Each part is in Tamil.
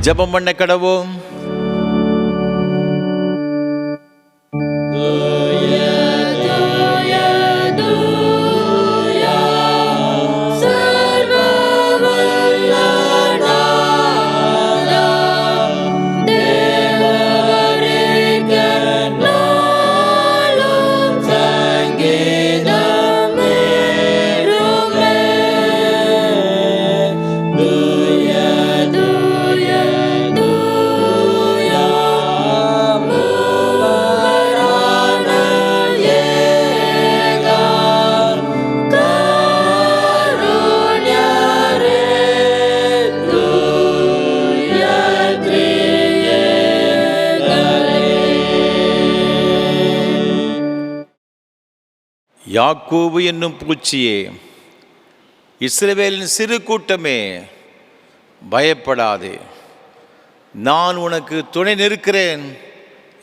ஜெபம் பண்ண கடவோம். யாக்கோபு என்னும் பூச்சியே, இஸ்ரவேலின் சிறு கூட்டமே, பயப்படாதே, நான் உனக்கு துணை நிற்கிறேன்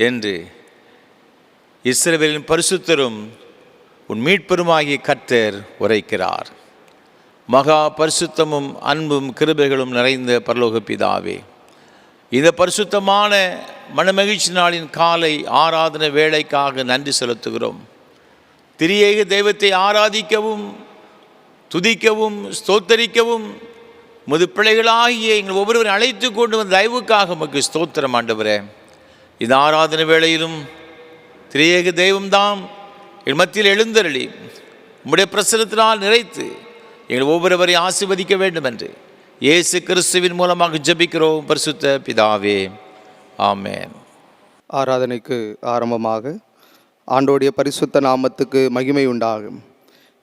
என்று இஸ்ரவேலின் பரிசுத்தரும் உன் மீட்பெருமாகிய கர்த்தர் உரைக்கிறார். மகா பரிசுத்தமும் அன்பும் கிருபைகளும் நிறைந்த பரலோக பிதாவே, இந்த பரிசுத்தமான மனமகிழ்ச்சி நாளின் காலை ஆராதனை வேளைக்காக நன்றி செலுத்துகிறோம். திரியேக தெய்வத்தை ஆராதிக்கவும் துதிக்கவும் ஸ்தோத்தரிக்கவும் முது பிள்ளைகளாகிய எங்கள் ஒவ்வொருவரும் அழைத்து கொண்டு வந்த தயவுக்காக உமக்கு ஸ்தோத்திரம் ஆண்டவரே. இந்த ஆராதனை வேளையிலும் திரியேக தெய்வம்தான் என் மத்தியில் எழுந்தருளி உம்முடைய பிரசன்னத்தினால் நிறைத்து எங்கள் ஒவ்வொருவரையும் ஆசீர்வதிக்க வேண்டும் என்று இயேசு கிறிஸ்துவின் மூலமாக ஜெபிக்கிறோம் பரிசுத்த பிதாவே, ஆமென். ஆராதனைக்கு ஆரம்பமாக ஆண்டோடைய பரிசுத்த நாமத்துக்கு மகிமை உண்டாகும்.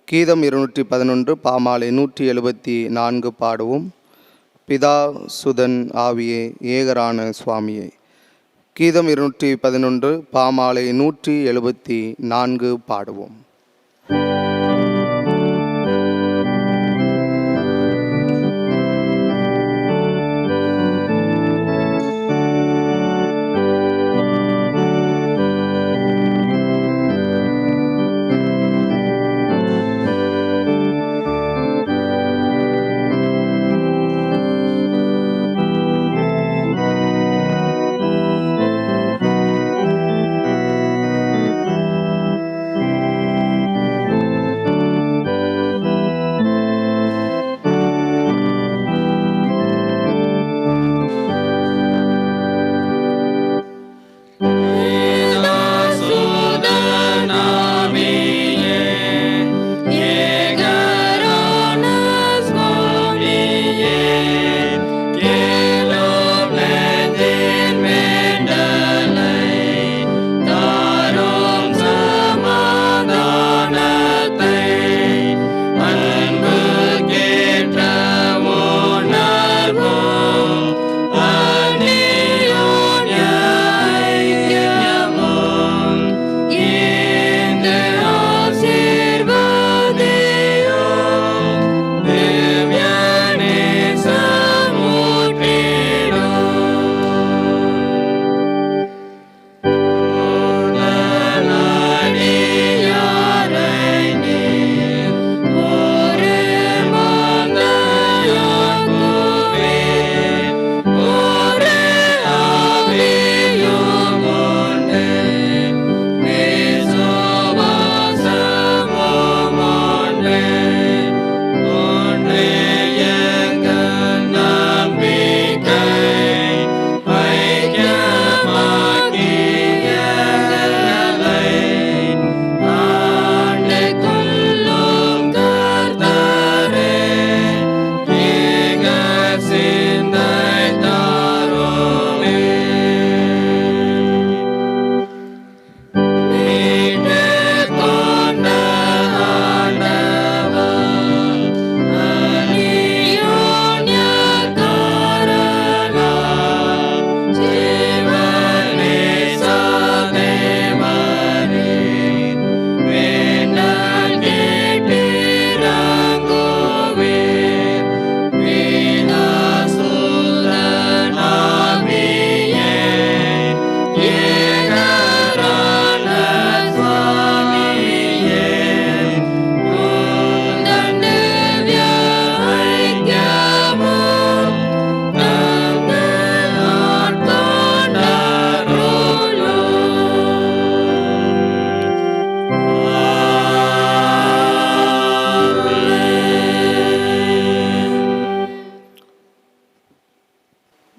கீதம் 211 பாமாலை 174 பாடுவோம். பிதா சுதன் ஆவியே ஏகரான சுவாமியே. கீதம் 211 பாமாலை 174 பாடுவோம்.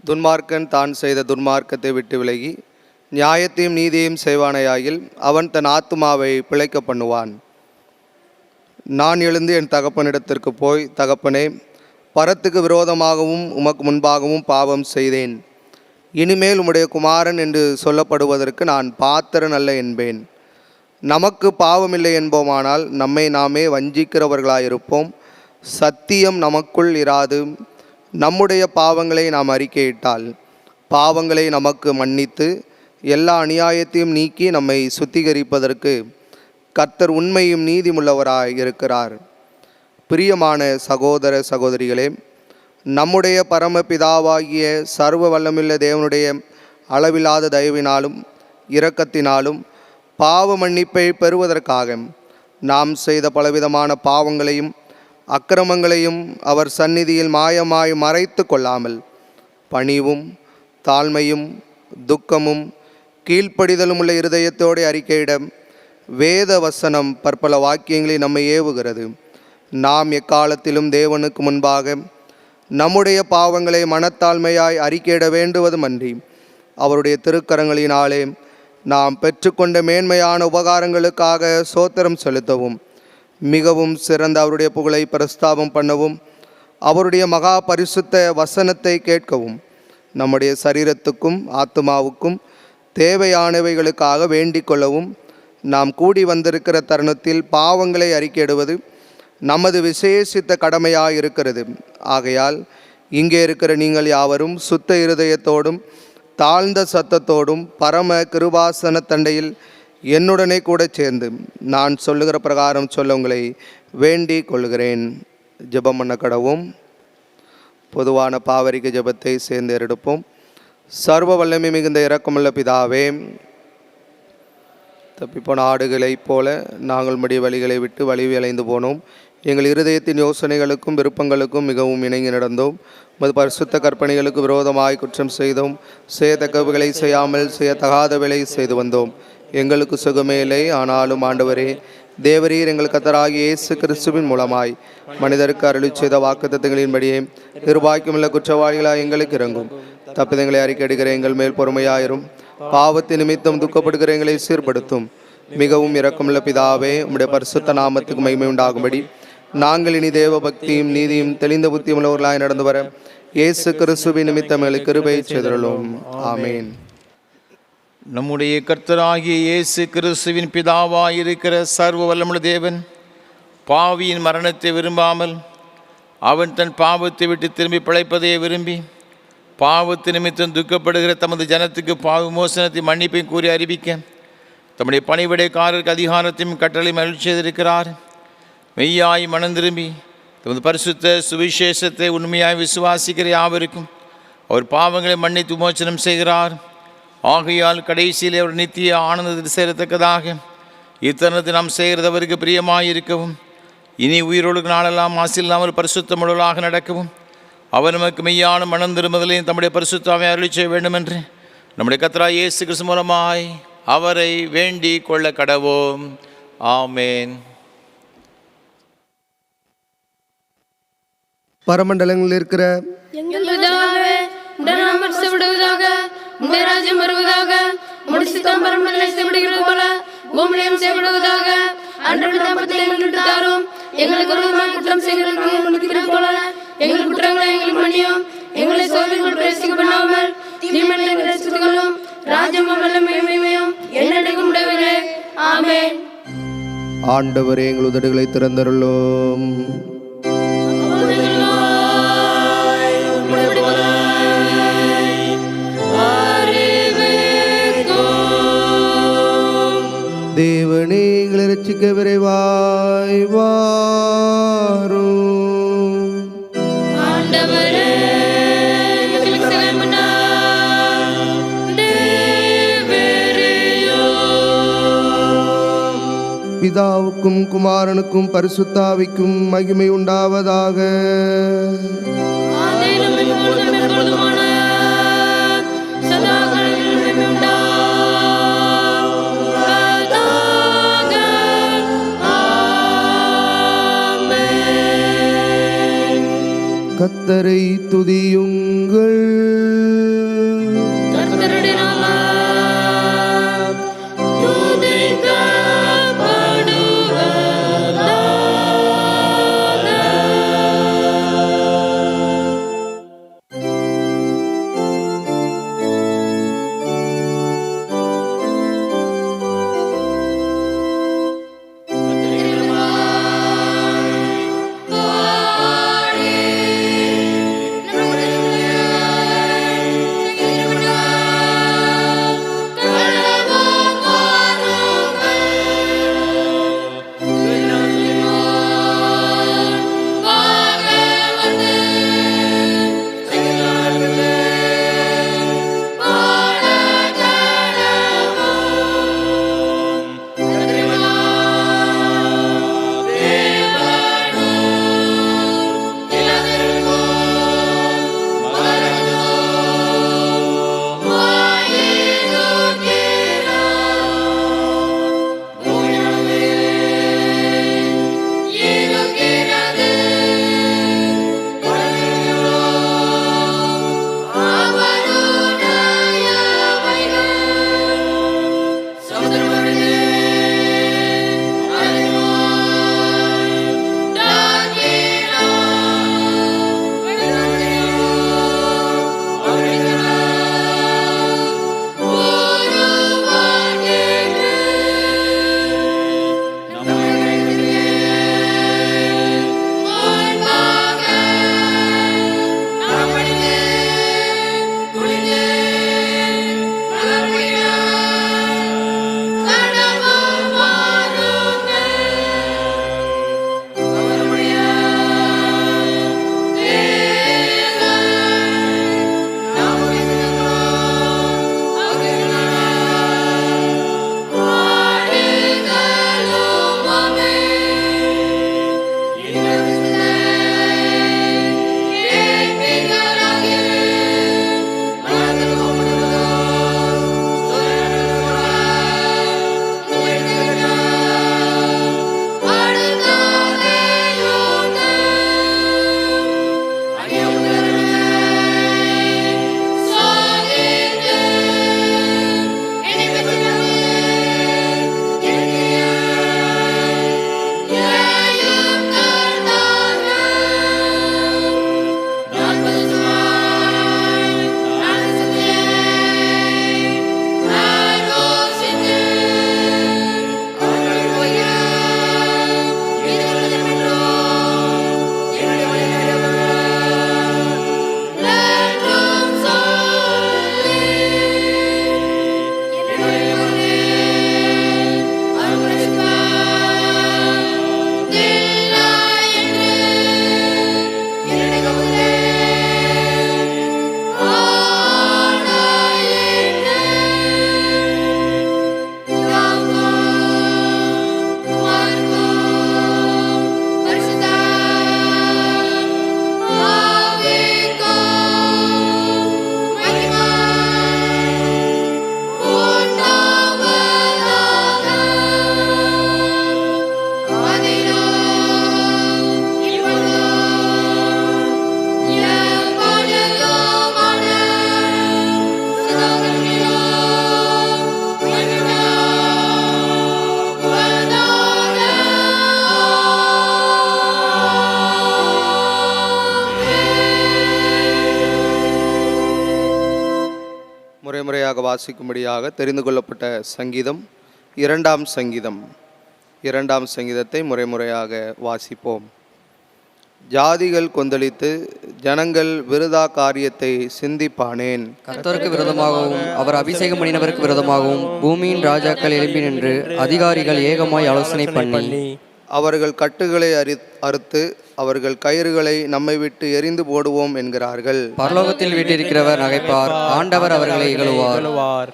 துன்மார்க்கன் தான் செய்த துன்மார்க்கத்தை விட்டு விலகி நியாயத்தையும் நீதியையும் செய்வானையாயில் அவன் தன் ஆத்துமாவை பிழைக்க பண்ணுவான். நான் எழுந்து என் தகப்பனிடத்திற்கு போய், தகப்பனே, பரத்துக்கு விரோதமாகவும் உமக்கு முன்பாகவும் பாவம் செய்தேன். இனிமேல் உம்முடைய குமாரன் என்று சொல்லப்படுவதற்கு நான் பாத்திரன் அல்ல என்பேன். நமக்கு பாவமில்லை என்போமானால் நம்மை நாமே வஞ்சிக்கிறவர்களாயிருப்போம். சத்தியம் நமக்குள் இராது. நம்முடைய பாவங்களை நாம் அறிக்கையிட்டால் பாவங்களை நமக்கு மன்னித்து எல்லா அநியாயத்தையும் நீக்கி நம்மை சுத்திகரிப்பதற்கு கர்த்தர் உண்மையும் நீதியுள்ளவராய் இருக்கிறார். பிரியமான சகோதர சகோதரிகளே, நம்முடைய பரமபிதாவாகிய சர்வ வல்லமுள்ள தேவனுடைய அளவில்லாத தயவினாலும் இரக்கத்தினாலும் பாவ மன்னிப்பை பெறுவதற்காக நாம் செய்த பலவிதமான பாவங்களையும் அக்கிரமங்களையும் அவர் சந்நிதியில் மாயமாய் மறைத்து கொள்ளாமல் பணிவும் தாழ்மையும் துக்கமும் கீழ்ப்படிதலும் உள்ள இருதயத்தோடு அறிக்கையிட வேத வசனம் பற்பல வாக்கியங்களை நம்மை ஏவுகிறது. நாம் எக்காலத்திலும் தேவனுக்கு முன்பாக நம்முடைய பாவங்களை மனத்தாழ்மையாய் அறிக்கையிட வேண்டுவதுமன்றி அவருடைய திருக்கரங்களினாலே நாம் பெற்றுக்கொண்ட மேன்மையான உபகாரங்களுக்காக சோத்திரம் செலுத்தவும் மிகவும் சிறந்த அவருடைய புகழை பிரஸ்தாபம் பண்ணவும் அவருடைய மகா பரிசுத்த வசனத்தை கேட்கவும் நம்முடைய சரீரத்துக்கும் ஆத்மாவுக்கும் தேவையானவைகளுக்காக வேண்டிக் கொள்ளவும் நாம் கூடி வந்திருக்கிற தருணத்தில் பாவங்களை அறிக்கையிடுவது நமது விசேஷித்த கடமையாக இருக்கிறது. ஆகையால் இங்கே இருக்கிற நீங்கள் யாவரும் சுத்த இருதயத்தோடும் தாழ்ந்த சத்தத்தோடும் பரம கிருபாசன தண்டையில் என்னுடனே கூட சேர்ந்து நான் சொல்லுகிற பிரகாரம் சொல்ல உங்களை வேண்டிக் கொள்கிறேன். ஜெபம் பண்ண கடவும். பொதுவான பாவரிக்க ஜெபத்தை சேர்ந்து எடுப்போம். சர்வ வல்லமை மிகுந்த இரக்கமுள்ள பிதாவே, தப்பிப்போன ஆடுகளைப் போல நாங்கள் உம்முடைய வழிகளை விட்டு வழி விளைந்து போனோம். எங்கள் இருதயத்தின் யோசனைகளுக்கும் விருப்பங்களுக்கும் மிகவும் இணங்கி நடந்தோம். உமது பரிசுத்த கற்பனைகளுக்கு விரோதமாய் குற்றம் செய்தோம். செய்யத்தக்கவைகளை செய்யாமல் செய்யத்தகாதவைகளை செய்து வந்தோம். எங்களுக்கு சுகமே இல்லை. ஆனாலும் ஆண்டவரே, தேவரீர் எங்கள் கர்த்தராகிய இயேசு கிறிஸ்துவின் மூலமாய் மனிதருக்கு அருளி செய்த வாக்குத்தத்தங்களின்படியே நிர்வாகிக்குமுள்ள குற்றவாளிகளாய் எங்களுக்கு இறங்கும். தப்பிதங்களை அறிக்கையிடுகிற எங்கள் மேல் பொறுமையாயிரும். பாவத்தின் நிமித்தம் துக்கப்படுகிற எங்களை சீர்படுத்தும். மிகவும் இரக்கமுள்ள பிதாவே, உம்முடைய பரிசுத்த நாமத்துக்கு மகிமை உண்டாகும்படி நாங்கள் இனி தேவ பக்தியும் நீதியும் தெளிந்த புத்தியும் உள்ளவர்களாய் நடந்து வர இயேசு கிறிஸ்துவின் நிமித்தம் எங்களுக்கு கிருபை செய்தருளும். ஆமேன். நம்முடைய கர்த்தராகிய இயேசு கிறிஸ்துவின் பிதாவாயிருக்கிற சர்வ வல்லமுள்ள தேவன் பாவியின் மரணத்தை விரும்பாமல் அவன் தன் பாவத்தை விட்டு திரும்பி பிழைப்பதையே விரும்பி பாவத்து நிமித்தம் துக்கப்படுகிற தமது ஜனத்துக்கு பாவ மோசனத்தை மன்னிப்பையும் கூறி அறிவிக்க தம்முடைய பணிவிடைக்காரருக்கு அதிகாரத்தையும் கட்டளையும் அருளி செய்திருக்கிறார். மெய்யாய் மனம் திரும்பி தமது பரிசுத்த சுவிசேஷத்தை உண்மையாய் விசுவாசிக்கிற யாவருக்கும் அவர் பாவங்களை மன்னித்து விமோசனம் செய்கிறார். ஆகையால் கடைசியில் அவர் நித்திய ஆனந்தத்தில் சேரத்தக்கதாக இத்தருணத்தை நாம் செய்கிறது அவருக்கு பிரியமாயிருக்கவும் இனி உயிரோடு நாளெல்லாம் ஆசில்லாமல் பரிசுத்தமுள்ளவர்களாக நடக்கவும் அவர் நமக்கு மெய்யான மனம் திரும்புதலையும் தம்முடைய பரிசுத்தாவை அருளி செய்ய வேண்டும் என்று நம்முடைய கர்த்தராகிய இயேசு கிறிஸ்து மூலமாய் அவரை வேண்டிக் கொள்ள கடவோம். ஆமேன். பரமண்டலங்களில் இருக்கிற எங்கள் பிதாவே, உம்முடைய நாமம் பரிசுத்தப்படுவதாக, உம்முடைய ராஜ்யம் வருவதாக, உம்முடைய சித்தம் பரமண்டலங்களில் செய்யப்படுகிறது போல பூமியிலும் செய்யப்படுவதாக. அன்றாட அப்பத்தை எங்களுக்கு தாரும். எங்களுக்கு விரோதமாக குற்றம் செய்கிறவர்களுக்கு மன்னிக்கிறது போல எங்கள் குற்றங்களை எங்களுக்கு மன்னியும். எங்களை சோதனைக்குள் பிரவேசிக்க பண்ணாமல் தீமையை ரட்சித்துக் கொள்ளும். ராஜ்யமும் வல்லமையும் மகிமையும் என்னைக்கும் உடையவரே. ஆமென். ஆண்டவரே, எங்கள் உதடுகளை திறந்தருளும். தேவனே, எங்களை ரட்சிக்க விரைவாய் வாரும். ஆண்டவரே, எங்களுக்கு சகாயம் பண்ண பிதாவுக்கும் குமாரனுக்கும் பரிசுத்தாவிக்கும் மகிமை உண்டாவதாக. கர்த்தரை துதியுங்கள். கர்த்தருடைய நாமம் துதிக்கப்படுவதாக. முறைமுறையாக வாசிக்கும்படியாக தெரிந்து கொள்ளப்பட்ட சங்கீதம் இரண்டாம் சங்கீதத்தை முறைமுறையாக வாசிப்போம். ஜாதிகள் கொந்தளித்து ஜனங்கள் விருதா காரியத்தை சிந்திப்பானேன். கர்த்தருக்கு விரோதமாகவும் அவர் அபிஷேகம் பண்ணினவருக்கு விரோதமாகவும் பூமியின் ராஜாக்கள் எழும்பி நின்று அதிகாரிகள் ஏகமாய் ஆலோசனை பண்ணி அவர்கள் கட்டுகளை அறுத்து அவர்கள் கயிறுகளை நம்மை விட்டு எரிந்து போடுவோம் என்கிறார்கள். பரலோகத்தில் வீட்டிருக்கிறவர் நகைப்பார், ஆண்டவர் அவர்களை இகழுவார்.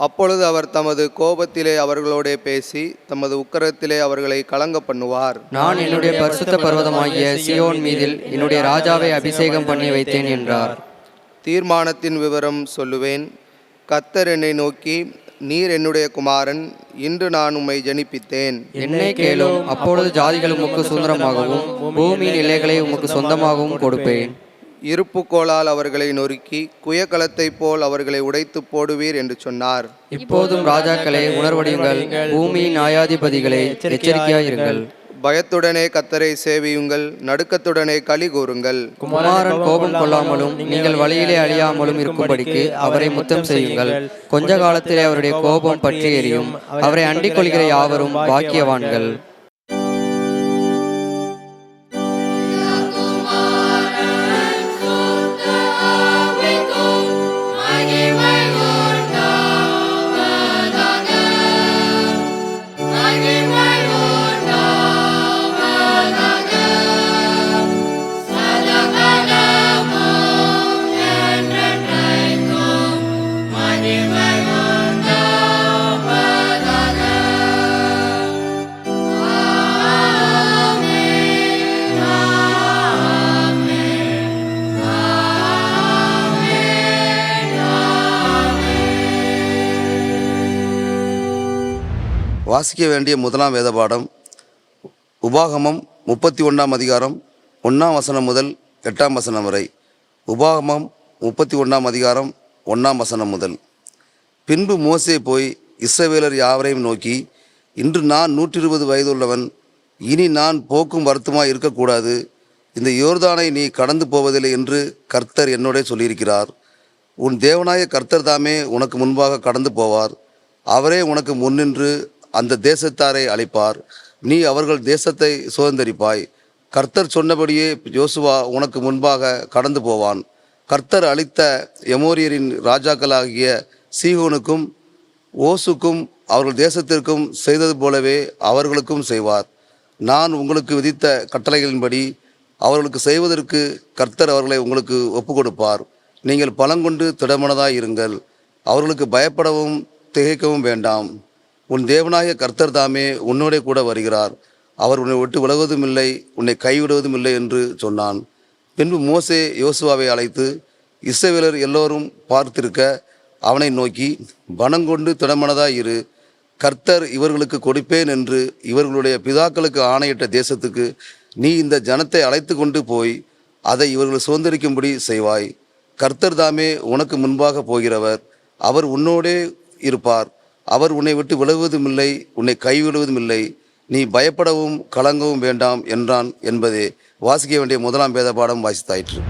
அப்பொழுது அவர் தமது கோபத்திலே அவர்களோடே பேசி தமது உக்கிரத்திலே அவர்களை கலங்க பண்ணுவார். நான் என்னுடைய பரிசுத்த பர்வதமாகிய சியோன் மீதில் என்னுடைய ராஜாவை அபிஷேகம் பண்ணி வைத்தேன் என்றார். தீர்மானத்தின் விவரம் சொல்லுவேன். கர்த்தர் என்னை நோக்கி, நீர் என்னுடைய குமாரன், இன்று நான் உம்மை ஜனிப்பித்தேன். என்னை கேளும், அப்பொழுது ஜாதிகள் உமக்கு சுதந்திரமாகவும் பூமியின் எல்லைகளை உமக்கு சொந்தமாகவும் கொடுப்பேன். இருப்புக்கோலால் அவர்களை நொறுக்கி குயக்கலத்தைப் போல் அவர்களை உடைத்து போடுவீர் என்று சொன்னார். இப்போதும் ராஜாக்களே உணர்வடையுங்கள், பூமியின் நியாயாதிபதிகளே எச்சரிக்கையாயிருங்கள். பயத்துடனே கர்த்தரை சேவியுங்கள், நடுக்கத்துடனே களி கூறுங்கள். குமாரன் கோபம் கொள்ளாமலும் நீங்கள் வழியிலே அழியாமலும் இருக்கும்படிக்கு அவரை முத்தம் செய்யுங்கள். கொஞ்ச காலத்திலே அவருடைய கோபம் பற்றி எரியும். அவரை அண்டிக் கொள்கிற யாவரும் பாக்கியவான்கள். வாசிக்க வேண்டிய முதலாம் வேத பாடம் உபாகமம் 31ஆம் அதிகாரம் 1ஆம் வசனம் முதல் 8ஆம் வசனம் வரை. உபாகமம் 31ஆம் அதிகாரம் 1ஆம் வசனம் முதல். பின்பு மோசே போய் இஸ்ரவேலர் யாவரையும் நோக்கி, இன்று நான் 120 வயதுள்ளவன், இனி நான் போக்கும் வருத்தமாய் இருக்கக்கூடாது. இந்த யோர்தானை நீ கடந்து போவதில்லை என்று கர்த்தர் என்னோட சொல்லியிருக்கிறார். உன் தேவனாய கர்த்தர் தாமே உனக்கு முன்பாக கடந்து போவார். அவரே உனக்கு முன்னின்று அந்த தேசத்தாரை அழைப்பார். நீ அவர்கள் தேசத்தை சுதந்தரிப்பாய். கர்த்தர் சொன்னபடியே யோசுவா உனக்கு முன்பாக கடந்து போவான். கர்த்தர் அளித்த எமோரியரின் ராஜாக்களாகிய சீகோனுக்கும் ஓசுக்கும் அவர்கள் தேசத்திற்கும் செய்தது போலவே அவர்களுக்கும் செய்வார். நான் உங்களுக்கு விதித்த கட்டளைகளின்படி அவர்களுக்கு செய்வதற்கு கர்த்தர் அவர்களை உங்களுக்கு ஒப்பு கொடுப்பார். நீங்கள் பலங்கொண்டு திடமனதாய் இருங்கள். அவர்களுக்கு பயப்படவும் திகைக்கவும் வேண்டாம். உன் தேவனாய கர்த்தர் தாமே உன்னோடே கூட வருகிறார். அவர் உன்னை விட்டு விலகுவதும் இல்லை, உன்னை கைவிடுவதும் இல்லை என்று சொன்னான். பின்பு மோசே யோசுவாவை அழைத்து இஸ்ரவேலர் எல்லோரும் பார்த்திருக்க அவனை நோக்கி, பணங்கொண்டு திடமனதாய் இரு. கர்த்தர் இவர்களுக்கு கொடுப்பேன் என்று இவர்களுடைய பிதாக்களுக்கு ஆணையிட்ட தேசத்துக்கு நீ இந்த ஜனத்தை அழைத்து கொண்டு போய் அதை இவர்கள் சுதந்திரிக்கும்படி செய்வாய். கர்த்தர் தாமே உனக்கு முன்பாக போகிறவர். அவர் உன்னோடே இருப்பார். அவர் உன்னை விட்டு விலகுவதும் இல்லை, உன்னை கைவிடுவதும் இல்லை. நீ பயப்படவும் கலங்கவும் வேண்டாம் என்றான் என்பதே வாசிக்க வேண்டிய முதலாம் வேத பாடம் வாசித்தாயிற்று.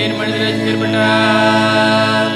நீர் மனிதரை ஏற்பட்டார்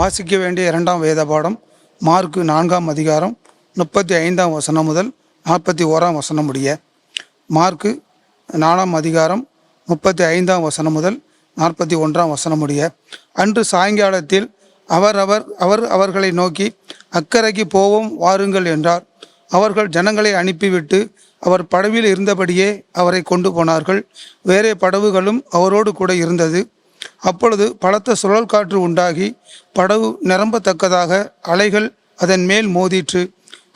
வாசிக்க வேண்டிய இரண்டாம் வேத பாடம் மார்க்கு 4ஆம் அதிகாரம் 35ஆம் வசனம் முதல் 41ஆம் வசனம் முடிய. மார்க்கு 4ஆம் அதிகாரம் 35ஆம் வசனம் முதல் 41ஆம் வசனம் முடிய. அன்று சாயங்காலத்தில் அவர்களை நோக்கி அக்கறைக்கு போவோம் வாருங்கள் என்றார். அவர்கள் ஜனங்களை அனுப்பிவிட்டு அவர் படவில் இருந்தபடியே அவரை கொண்டு போனார்கள். வேறே படவுகளும் அவரோடு கூட இருந்தது. அப்பொழுது பலத்த சுழல் காற்று உண்டாகி படகு நிரம்பத்தக்கதாக அலைகள் அதன் மேல் மோதிற்று.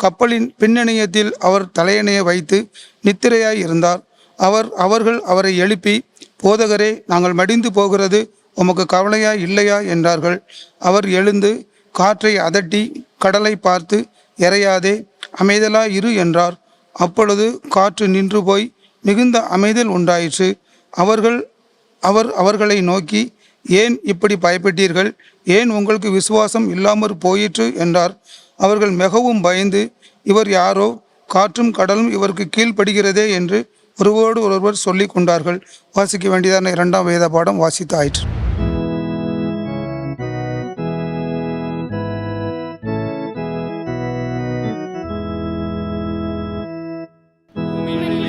கப்பலின் பின்னணியத்தில் அவர் தலையணையை வைத்து நித்திரையாய் இருந்தார். அவர்கள் அவரை எழுப்பி, போதகரே, நாங்கள் மடிந்து போகிறது உமக்கு கவலையா இல்லையா என்றார்கள். அவர் எழுந்து காற்றை அதட்டி கடலை பார்த்து, இறையாதே, அமைதலாய் இரு என்றார். அப்பொழுது காற்று நின்று போய் மிகுந்த அமைதல் உண்டாயிற்று. அவர் அவர்களை நோக்கி, ஏன் இப்படி பயப்பட்டீர்கள்? ஏன் உங்களுக்கு விசுவாசம் இல்லாமற் போயிற்று என்றார். அவர்கள் மிகவும் பயந்து, இவர் யாரோ, காற்றும் கடலும் இவருக்கு கீழ்ப்படுகிறதே என்று ஒருவரோடு ஒருவர் சொல்லி கொண்டார்கள். வாசிக்க வேண்டியதான இரண்டாம் வேத பாடம் வாசித்தாயிற்று. பூமியில்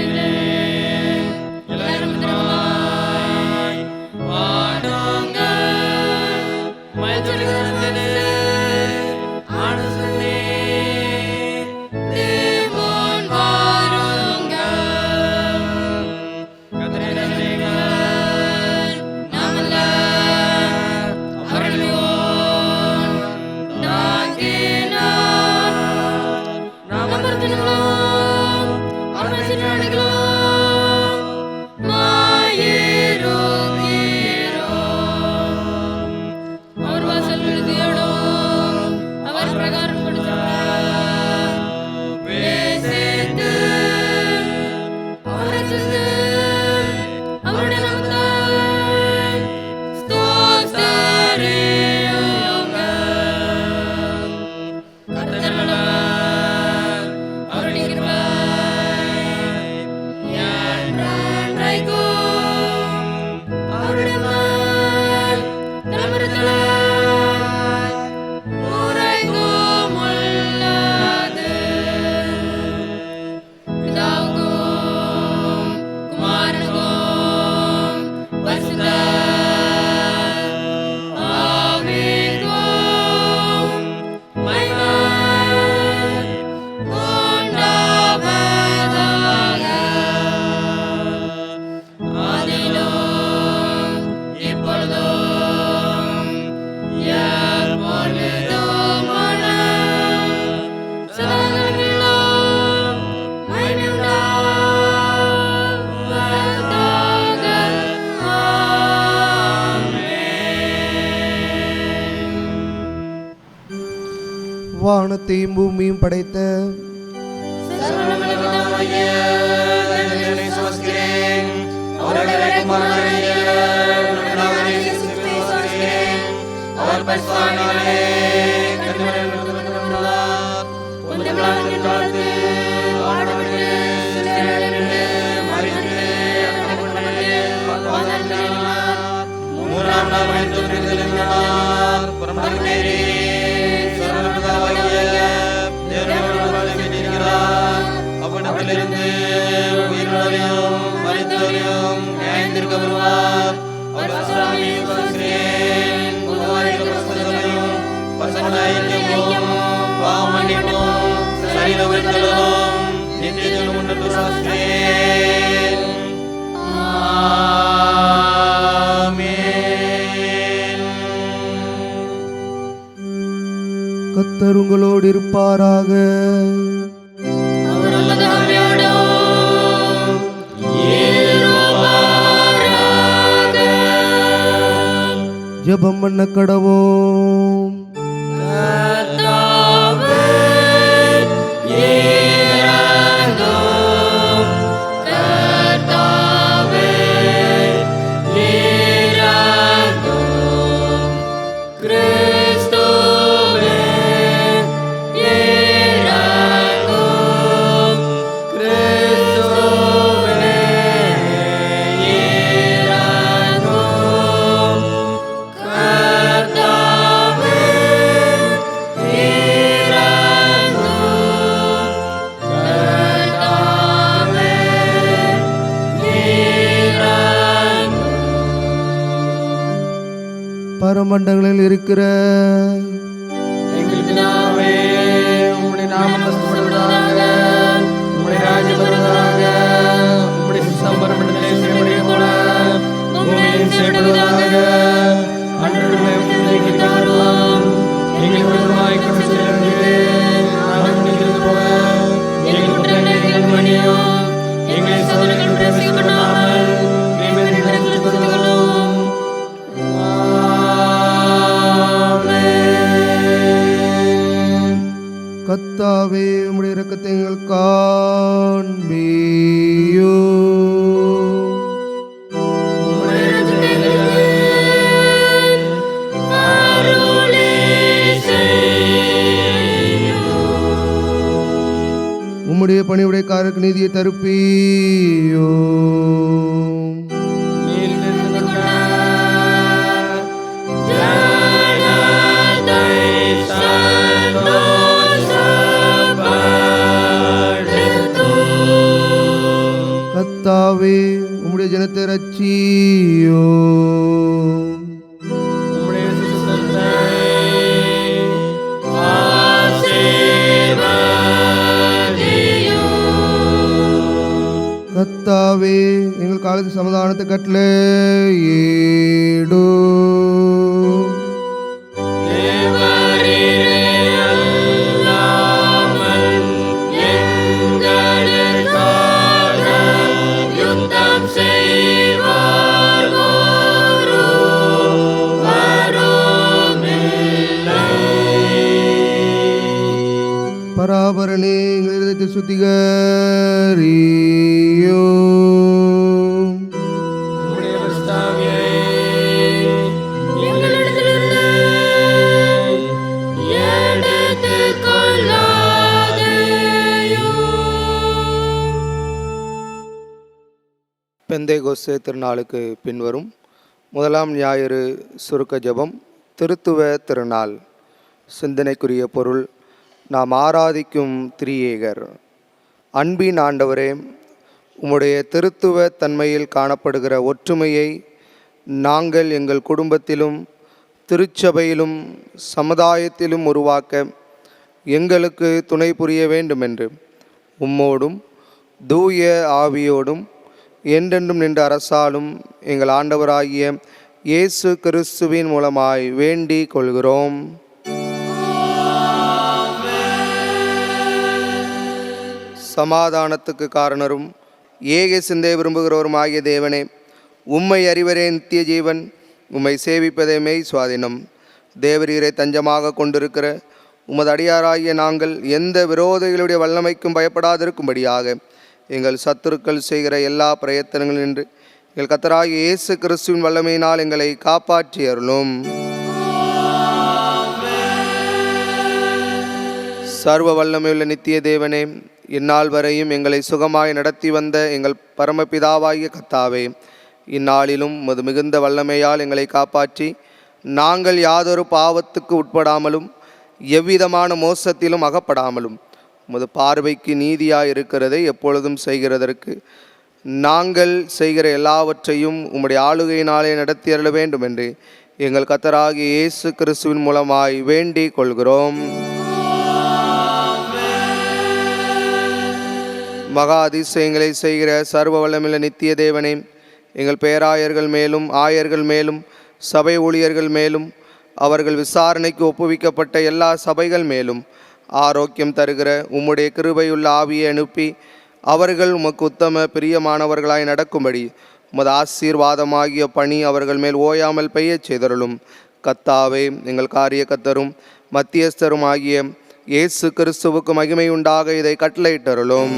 வானத்தையும் பூமியும் படைத்த அவனிடத்திலிருந்து உயிரிழரையும் மரித்தவரையும் நியாயந்திருக்க வருவார். கர்த்தர் உங்களோடு இருப்பாராக. ஜெபம் பண்ண கடவோம். பரமண்டங்களில் இருக்கிற எங்கள் பிதாவே, உம்முடைய நாமம் மகிமைப்படுவதாக, உம்முடைய ராஜ்யம் வருவதாக, உம்முடைய சித்தம் பரமண்டலத்திலே செய்யப்படுவது போல பூமியிலும் செய்யப்படுவதாக. அன்றாட எங்களுக்கு தாரும், எங்கள் விரோதமாய் குற்றம் செய்தவர்களே நாங்கள் மன்னிக்கிறது போல எங்கள் குற்றங்களை மன்னியும், எங்களை சோதனையில் பிரவேசிக்கப்படாமல் தீமையை விலக்கிக் கொள்ளும். கர்த்தாவே, உம்முடைய இரக்கத்தை எங்கள் காண்பியோ. உம்முடைய பணிவுடைக்காரருக்கு நீதியை தருப்பியோ. கர்த்தாவே, உம்முடைய ஜனத்தை ரட்சியோ. கர்த்தாவே, எங்கள் காலத்து சமாதானத்தை கட்டளையிடு. பராபரனே, எங்கள் இதயத்தை சுத்திகரியோ. பெந்தேகோஸ்தே திருநாளுக்கு பின்வரும் முதலாம் ஞாயிறு சுருக்க ஜெபம். திருத்துவ திருநாள். சிந்தனைக்குரிய பொருள்: நாம் ஆராதிக்கும் திரியேகர். அன்பின் ஆண்டவரே, உம்முடைய திருத்துவ தன்மையில் காணப்படுகிற ஒற்றுமையை நாங்கள் எங்கள் குடும்பத்திலும் திருச்சபையிலும் சமுதாயத்திலும் உருவாக்க எங்களுக்கு துணை புரிய வேண்டுமென்று உம்மோடும் தூய ஆவியோடும் என்றென்றும் நின்ற அரசாலும் எங்கள் ஆண்டவராகிய இயேசு கிறிஸ்துவின் மூலமாய் வேண்டிக் கொள்கிறோம். சமாதானத்துக்கு காரணரும் ஏக சிந்தை விரும்புகிறவரும் ஆகிய தேவனே, உம்மை அறிவரே நித்திய ஜீவன், உம்மை சேவிப்பதே மெய் சுவாதீனம். தேவரீரை தஞ்சமாக கொண்டிருக்கிற உமது அடியாராகிய நாங்கள் எந்த விரோதிகளுடைய வல்லமைக்கும் பயப்படாதிருக்கும்படியாக எங்கள் சத்துருக்கள் செய்கிற எல்லா பிரயத்தனங்களும் நின்று எங்கள் கர்த்தராகிய இயேசு கிறிஸ்துவின் வல்லமையினால் எங்களை காப்பாற்றி அருளும். சர்வ வல்லமையுள்ள நித்திய தேவனே, இந்நாள் வரையும் எங்களை சுகமாய் நடத்தி வந்த எங்கள் பரமபிதாவாகிய கர்த்தாவே, இந்நாளிலும் உமது மிகுந்த வல்லமையால் எங்களை காப்பாற்றி நாங்கள் யாதொரு பாவத்துக்கு உட்படாமலும் எவ்விதமான மோசத்திலும் அகப்படாமலும் உமது பார்வைக்கு நீதியாய் இருக்கிறதை எப்பொழுதும் செய்கிறதற்கு நாங்கள் செய்கிற எல்லாவற்றையும் உம்முடைய ஆளுகையினாலே நடத்தி அருள வேண்டும் என்று எங்கள் கர்த்தராகிய இயேசு கிறிஸ்துவின் மூலமாய் வேண்டிக் கொள்கிறோம். மகா அதிசயங்களை செய்கிற சர்வ வல்லமையுள்ள நித்திய தேவனே, எங்கள் பேராயர்கள் மேலும் ஆயர்கள் மேலும் சபை ஊழியர்கள் மேலும் அவர்கள் விசாரணைக்கு ஒப்புவிக்கப்பட்ட எல்லா சபைகள் மேலும் ஆரோக்கியம் தருகிற உம்முடைய கிருபையுள்ள ஆவியை அனுப்பி அவர்கள் உமக்கு உத்தம பிரியமானவர்களாய் நடக்கும்படி உமது ஆசீர்வாதமாகிய பணி அவர்கள் மேல் ஓயாமல் பெய்யச் செய்தருளும். கர்த்தாவே, எங்கள் காரிய கர்த்தரும் மத்தியஸ்தரும் ஆகிய இயேசு கிறிஸ்துவுக்கு மகிமை உண்டாக இதை கட்டளையிட்டருளும்.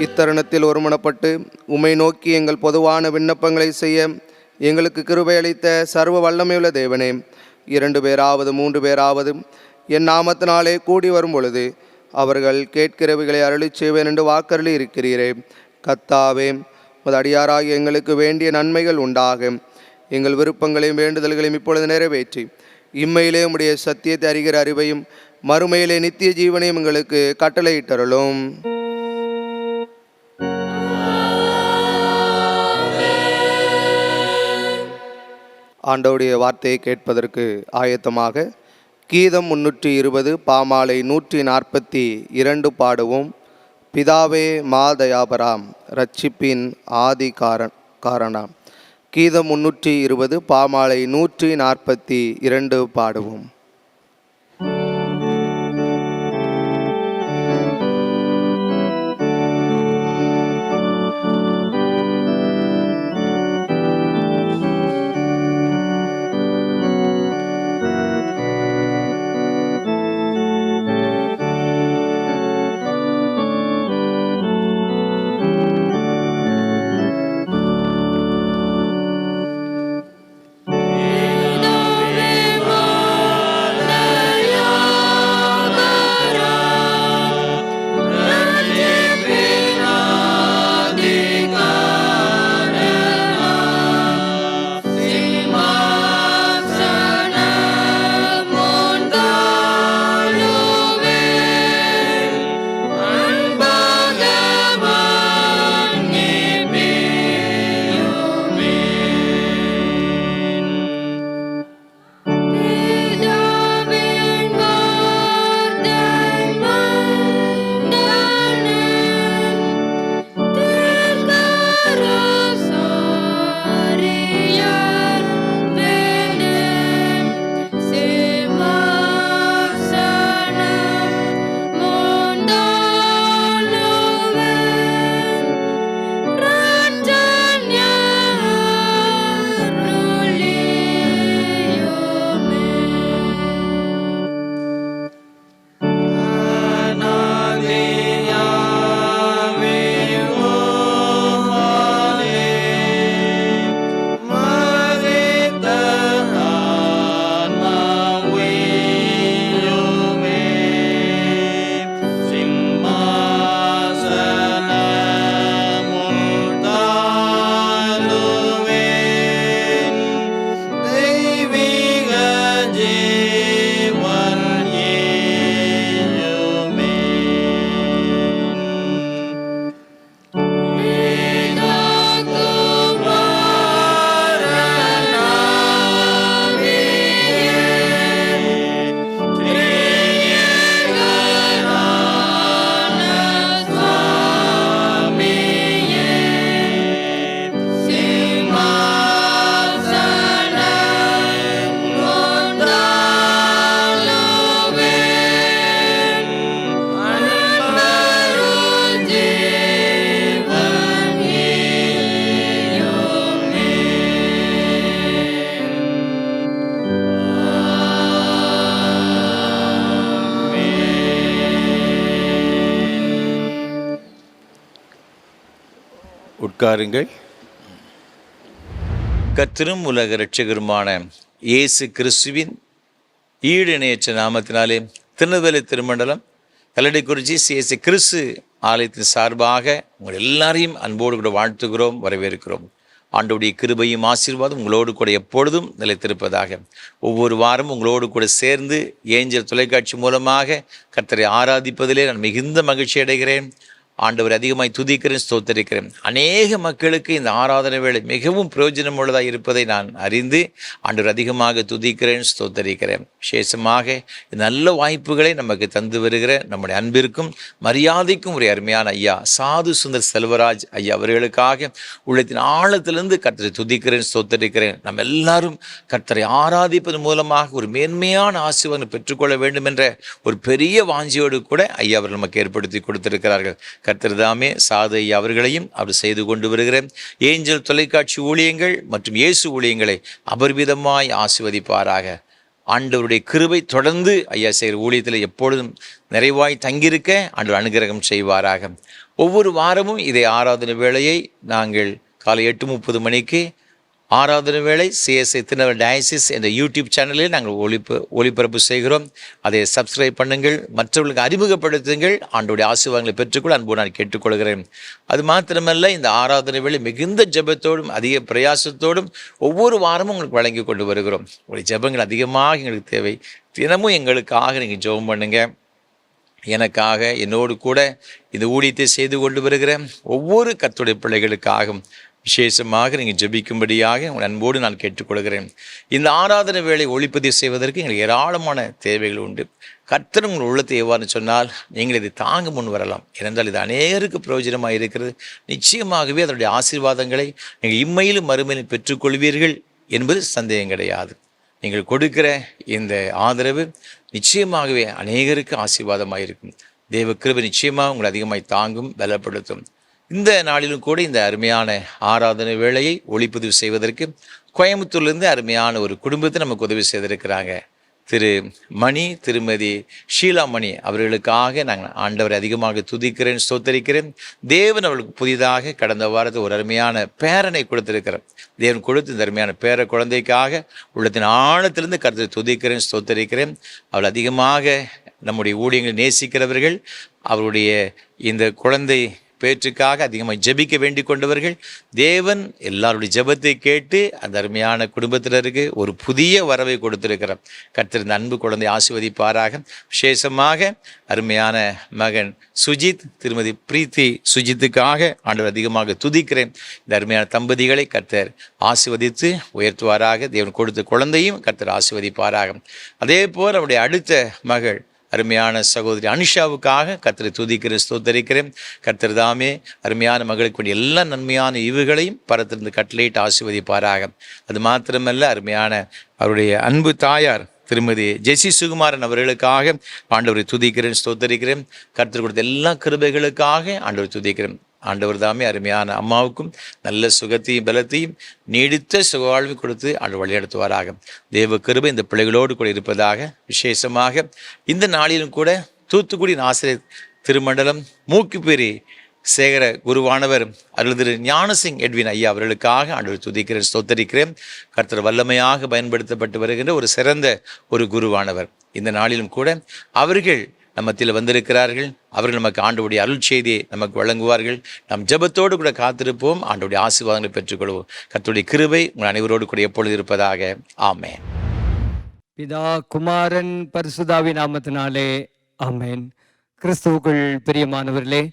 இத்தருணத்தில் ஒருமனப்பட்டு உம்மை நோக்கி எங்கள் பொதுவான விண்ணப்பங்களை செய்ய எங்களுக்கு கிருபை அளித்த சர்வ வல்லமையுள்ள தேவனே, 2 பேராவது 3 பேராவது என் நாமத்தினாலே கூடி வரும் பொழுது அவர்கள் கேட்கிறவைகளை அருளிச் செய்வேன் என்று வாக்கருளி இருக்கிறீரே. கர்த்தாவே, உமது அடியாராகிய எங்களுக்கு வேண்டிய நன்மைகள் உண்டாக எங்கள் விருப்பங்களையும் வேண்டுதல்களையும் இப்பொழுது நிறைவேற்றி இம்மையிலே உம்முடைய சத்தியத்தை அறிகிற அறிவையும் மறுமையிலே நித்திய ஜீவனையும் எங்களுக்கு கட்டளையிட்டருளும். ஆண்டவருடைய வார்த்தையை கேட்பதற்கு ஆயத்தமாக கீதம் 320 பாமாலை 142 பாடுவோம். பிதாவே மாதயாபராம் ரட்சிப்பின் ஆதி காரணம். கீதம் 320 பாமாலை 142 பாடுவோம். உட்காருங்கள். கர்த்தரும் உலக இரட்சகருமான இயேசு கிறிஸ்துவின் ஈடு இணையற்ற நாமத்தினாலே திருநெல்வேலி திருமண்டலம் கல்லடைக்குறிச்சி சிஎஸ்சி கிறிஸ்து ஆலயத்தின் சார்பாக உங்கள் எல்லாரையும் அன்போடு கூட வாழ்த்துகிறோம், வரவேற்கிறோம். ஆண்டவருடைய கிருபையும் ஆசீர்வாதம் உங்களோடு கூட எப்பொழுதும் நிலைத்திருப்பதாக. ஒவ்வொரு வாரமும் உங்களோடு கூட சேர்ந்து ஏஞ்சல் தொலைக்காட்சி மூலமாக கர்த்தரை ஆராதிப்பதிலே நான் மிகுந்த மகிழ்ச்சி அடைகிறேன். ஆண்டவர் அதிகமாய் துதிக்கிறேன், ஸ்தோத்தரிக்கிறேன். அநேக மக்களுக்கு இந்த ஆராதனை வேளை மிகவும் பிரயோஜனம் உள்ளதாக இருப்பதை நான் அறிந்து ஆண்டவர் அதிகமாக துதிக்கிறேன், ஸ்தோத்தரிக்கிறேன். விசேஷமாக நல்ல வாய்ப்புகளை நமக்கு தந்து வருகிற நம்முடைய அன்பிற்கும் மரியாதைக்கும் ஒரு அருமையான ஐயா சாது சுந்தர் செல்வராஜ் ஐயா அவர்களுக்காக உள்ளத்தின் ஆழத்திலிருந்து கர்த்தரை துதிக்கிறேன், ஸ்தோத்தரிக்கிறேன். நம்ம எல்லாரும் கர்த்தரை ஆராதிப்பதன் மூலமாக ஒரு மேன்மையான ஆசீர்வாதம் பெற்றுக்கொள்ள வேண்டும் என்ற ஒரு பெரிய வாஞ்சியோடு கூட ஐயா அவர்கள் நமக்கு ஏற்படுத்தி கொடுத்திருக்கிறார்கள். கர்த்தர் தாமே சாது ஐயா அவர்களையும் அவர் செய்து கொண்டு வருகிற ஏஞ்சல் தொலைக்காட்சி ஊழியங்கள் மற்றும் இயேசு ஊழியங்களை அபரிவிதமாய் ஆசீர்வதிப்பாராக. ஆண்டவருடைய கிருபை தொடர்ந்து ஐயா செய்கிற ஊழியத்தில் எப்பொழுதும் நிறைவாய் தங்கியிருக்க ஆண்டவர் அனுகிரகம் செய்வாராக. ஒவ்வொரு வாரமும் இதை ஆராதனை வேளையை நாங்கள் காலை 8:30 மணிக்கு ஆராதனை வேளை சிஎஸ்ஐ திருநெல்வேலி டயசிஸ் என்ற யூடியூப் சேனலில் நாங்கள் ஒளிபரப்பு செய்கிறோம். அதை சப்ஸ்கிரைப் பண்ணுங்கள், மற்றவர்களுக்கு அறிமுகப்படுத்துங்கள். ஆண்டோடைய ஆசீர்வாதங்களை பெற்றுக்கொள்ள அன்போடு நான் கேட்டுக்கொள்கிறேன். அது மாத்திரமல்ல, இந்த ஆராதனை வேளை மிகுந்த ஜெபத்தோடும் அதிக பிரயாசத்தோடும் ஒவ்வொரு வாரமும் உங்களுக்கு வழங்கி கொண்டு வருகிறோம். உங்களுடைய ஜெபங்கள் அதிகமாக எங்களுக்கு தேவை. தினமும் எங்களுக்காக நீங்கள் ஜெபம் பண்ணுங்க. எனக்காக, என்னோடு கூட இந்த ஊழியத்தை செய்து கொண்டு வருகிற ஒவ்வொரு கர்த்தருடைய பிள்ளைகளுக்காகவும் விசேஷமாக நீங்கள் ஜெபிக்கும்படியாக உங்கள் அன்போடு நான் கேட்டுக்கொள்கிறேன். இந்த ஆராதனை வேளை ஒளிப்பதிவு செய்வதற்கு எங்களுக்கு ஏராளமான தேவைகள் உண்டு. கர்த்தர் உங்கள் உள்ளத்தை எவ்வாறு சொன்னால் நீங்கள் இதை தாங்க முன் வரலாம். ஏனென்றால் இது அநேகருக்கு பிரயோஜனமாக இருக்கிறது. நிச்சயமாகவே அதனுடைய ஆசீர்வாதங்களை நீங்கள் இம்மையிலும் மறுமையிலும் பெற்றுக்கொள்வீர்கள் என்பது சந்தேகம் கிடையாது. நீங்கள் கொடுக்கிற இந்த ஆதரவு நிச்சயமாகவே அநேகருக்கு ஆசீர்வாதமாக இருக்கும். தேவ கிருபை நிச்சயமாக உங்களை அதிகமாய் தாங்கும், பலப்படுத்தும். இந்த நாளிலும் கூட இந்த அருமையான ஆராதனை வேளையை ஒளிப்பதிவு செய்வதற்கு கோயம்புத்தூர்லேருந்து அருமையான ஒரு குடும்பத்தை நமக்கு உதவி செய்திருக்கிறாங்க. திரு மணி, திருமதி ஷீலா மணி அவர்களுக்காக நாங்கள் ஆண்டவரை அதிகமாக துதிக்கிறேன், ஸ்தோத்தரிக்கிறேன். தேவன் அவர்களுக்கு புதிதாக கடந்த வாரத்தில் ஒரு அருமையான பேரனை கொடுத்திருக்கிறேன். தேவன் கொடுத்து இந்த அருமையான பேர குழந்தைக்காக உள்ளத்தின் ஆழத்திலிருந்து கருத்தை துதிக்கிறேன், ஸ்தோத்தரிக்கிறேன். அவள் அதிகமாக நம்முடைய ஊழியங்களை நேசிக்கிறவர்கள், அவருடைய இந்த குழந்தை பேற்றுக்காக அதிகமாக ஜெபிக்க வேண்டிக் கொண்டவர்கள். தேவன் எல்லாருடைய ஜெபத்தை கேட்டு அந்த அருமையான குடும்பத்தினருக்கு ஒரு புதிய வரவை கொடுத்திருக்கிறார். கர்த்தர் இந்த அன்பு குழந்தை ஆசீர்வதிப்பாராக. விசேஷமாக அருமையான மகன் சுஜித், திருமதி பிரீத்தி சுஜித்துக்காக ஆண்டவர் அதிகமாக துதிக்கிறேன். இந்த அருமையான தம்பதிகளை கர்த்தர் ஆசீர்வதித்து உயர்த்துவாராக. தேவன் கொடுத்த குழந்தையும் கர்த்தர் ஆசீர்வதிப்பாராக. அதே போல் அவருடைய அடுத்த மகள் அருமையான சகோதரி அனிஷாவுக்காக கர்த்தரை துதிக்கிறேன், ஸ்தோத்தரிக்கிறேன். கர்த்தர் தாமே அருமையான மகளுக்கு வேண்டிய எல்லா நன்மையான ஈவுகளையும் பரத்திலிருந்து கட்டளையிட்டு ஆசீர்வதிப்பாராக. அது மாத்திரமல்ல, அருமையான அவருடைய அன்பு தாயார் திருமதி ஜெசி சுகுமாரன் அவர்களுக்காக ஆண்டவரை துதிக்கிறேன், ஸ்தோத்தரிக்கிறேன். கர்த்தர் கொடுத்த எல்லா கிருபைகளுக்காக ஆண்டவரை துதிக்கிறேன். ஆண்டவர் தாமே அருமையான அம்மாவுக்கும் நல்ல சுகத்தையும் பலத்தையும் நீடித்த சுகவாழ்வு கொடுத்து ஆண்டு வழிநடத்துவாராக. தேவ கிருபை இந்த பிள்ளைகளோடு கூட இருப்பதாக. விசேஷமாக இந்த நாளிலும் கூட தூத்துக்குடி ஆசிரியர் திருமண்டலம் மூக்குப்பேரி சேகர குருவானவர் அருள் திரு ஞானசிங் எட்வின் ஐயா அவர்களுக்காக ஆண்டவர் துதிக்கிறேன், ஸ்தோத்தரிக்கிறேன். கர்த்தர் வல்லமையாக பயன்படுத்தப்பட்டு வருகின்ற ஒரு சிறந்த ஒரு குருவானவர். இந்த நாளிலும் கூட அவர்கள் நம்மத்தில் வந்திருக்கிறார்கள். அவர்கள் நமக்கு ஆண்டவருடைய அருள் செய்தியை நமக்கு வழங்குவார்கள். நாம் ஜெபத்தோடு கூட காத்திருப்போம், ஆண்டவருடைய ஆசீர்வாதங்களை பெற்றுக்கொள்வோம். கர்த்தருடைய கிருபை உங்கள் அனைவரோடு கூட எப்பொழுது இருப்பதாக. ஆமென். பிதா, குமாரன், பரிசுத்தாவின் நாமத்தினாலே ஆமென். கிறிஸ்துவுக்குள் பிரியமானவர்களே,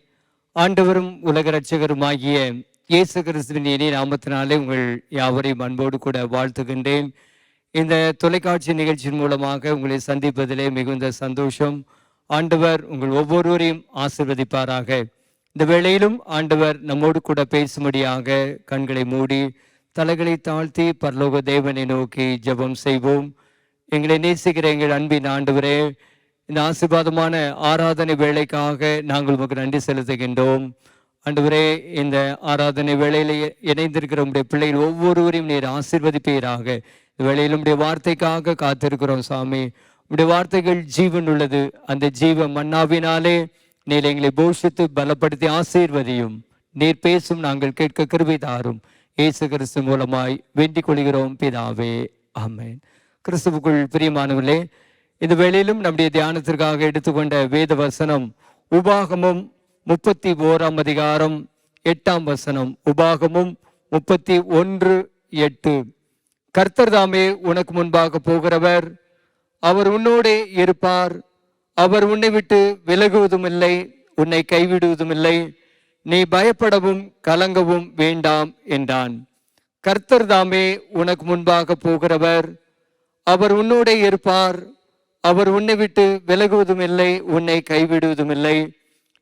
ஆண்டவரும் உலக இரட்சகருமாகிய இயேசு கிறிஸ்துவின் இனிய நாமத்தினாலே உங்கள் யாவரையும் அன்போடு கூட வாழ்த்துகின்றேன். இந்த தொலைக்காட்சி நிகழ்ச்சியின் மூலமாக உங்களை சந்திப்பதிலே மிகுந்த சந்தோஷம். ஆண்டவர் உங்கள் ஒவ்வொருவரையும் ஆசீர்வதிப்பாராக. இந்த வேளையிலும் ஆண்டவர் நம்மோடு கூட பேசும்படியாக கண்களை மூடி தலைகளை தாழ்த்தி பரலோக தேவனை நோக்கி ஜெபம் செய்வோம். எங்களை நேசிக்கிற எங்கள் அன்பின் ஆண்டவரே, இந்த ஆசீர்வாதமான ஆராதனை வேளைக்காக நாங்கள் உங்களுக்கு நன்றி செலுத்துகின்றோம். ஆண்டவரே, இந்த ஆராதனை வேளையில் இணைந்திருக்கிற உடைய பிள்ளைகள் ஒவ்வொருவரையும் நீர் ஆசீர்வதிப்பீராக. இந்த வேளையில் உடைய வார்த்தைக்காக காத்திருக்கிறோம் சாமி. உடைய வார்த்தைகள் ஜீவன் உள்ளது. அந்த ஜீவ மன்னாவினாலே நீர் எங்களை போஷித்து பலப்படுத்தி ஆசீர்வதியும். நீர் பேசும் நாங்கள் கேட்க கிருபை தாரும். இயேசு கிறிஸ்து மூலமாய் வேண்டிக் கொள்கிறோம் பிதாவே, ஆமென். கிறிஸ்துவுக்குள் பிரியமானவர்களே, இந்த வேளையிலும் நம்முடைய தியானத்திற்காக எடுத்துக்கொண்ட வேத வசனம் உபாகமம் 31 அதிகாரம் 8 வசனம். உபாகமம் 31:8. கர்த்தர் தாமே உனக்கு முன்பாக போகிறவர், அவர் உன்னோடே இருப்பார், அவர் உன்னை விட்டு விலகுவதும் இல்லை, உன்னை கைவிடுவதும் இல்லை, நீ பயப்படவும் கலங்கவும் வேண்டாம் என்றான். கர்த்தர் தாமே உனக்கு முன்பாக போகிறவர், அவர் உன்னோடே இருப்பார், அவர் உன்னை விட்டு விலகுவதும் இல்லை, உன்னை கைவிடுவதும் இல்லை,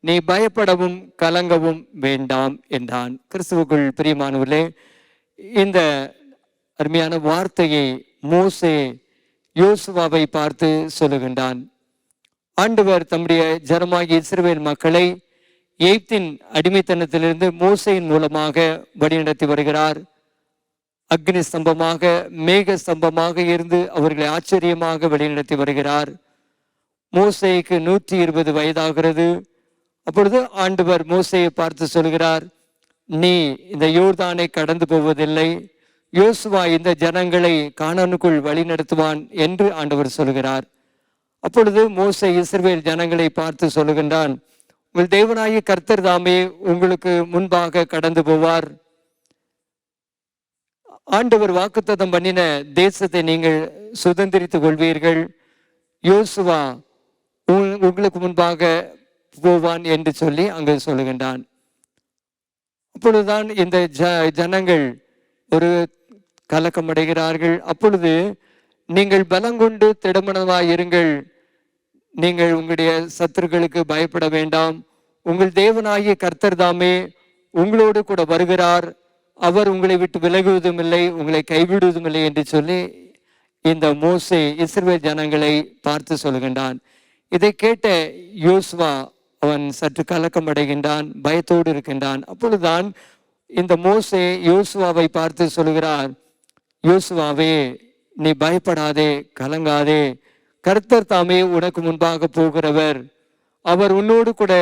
நீ பயப்படவும் கலங்கவும் வேண்டாம் என்றான். கிறிஸ்துவுக்குள் பிரியமானவர்களே, இந்த அருமையான வார்த்தையை மோசே யோசுவாவை பார்த்து சொல்லுகின்றான். ஆண்டவர் தம்முடைய ஜனமாகிய இஸ்ரவேல் மக்களை எகிப்தின் அடிமைத்தனத்திலிருந்து மோசேயின் மூலமாக வழிநடத்தி வருகிறார். அக்னி ஸ்தம்பமாக மேக ஸ்தம்பமாக இருந்து அவர்களை ஆச்சரியமாக வழிநடத்தி வருகிறார். மோசேக்கு 120 வயதாகிறது. அப்பொழுது ஆண்டவர் மோசேயை பார்த்து சொல்கிறார், நீ இந்த யோர்தானை கடந்து போவதில்லை, யோசுவா இந்த ஜனங்களை கானானுக்குள் வழி நடத்துவான் என்று ஆண்டவர் சொல்கிறார். அப்பொழுது மோசே இஸ்ரவேல் ஜனங்களை பார்த்து சொல்லுகின்றான், உங்கள் தேவனாகிய கர்த்தர் தாமே உங்களுக்கு முன்பாக கடந்து போவார். ஆண்டவர் வாக்குத்தத்தம் பண்ணின தேசத்தை நீங்கள் சுதந்திரித்துக் கொள்வீர்கள், யோசுவா உங்களுக்கு முன்பாக போவான் என்று சொல்லி அங்கு சொல்லுகின்றான். அப்பொழுதுதான் இந்த ஜனங்கள் ஒரு கலக்கமடைகிறார்கள். அப்பொழுது நீங்கள் பலங்கொண்டு திடமனமாய் இருங்கள், நீங்கள் உங்களுடைய சத்துருக்களுக்கு பயப்பட வேண்டாம், உங்கள் தேவனாகிய கர்த்தர் தாமே உங்களோடு கூட வருகிறார், அவர் உங்களை விட்டு விலகுவதும் இல்லை, உங்களை கைவிடுவதும் இல்லை என்று சொல்லி இந்த மோசே இஸ்ரவேல் ஜனங்களை பார்த்து சொல்லுகின்றான். இதை கேட்ட யோசுவா அவன் சற்று கலக்கம் அடைகின்றான், பயத்தோடு இருக்கின்றான். அப்பொழுதுதான் இந்த மோசே யோசுவாவை பார்த்து சொல்லுகிறார், யோசுவாவே நீ பயப்படாதே, கலங்காதே, கர்த்தர் தாமே உனக்கு முன்பாக போகிறவர், அவர் உன்னோடு கூட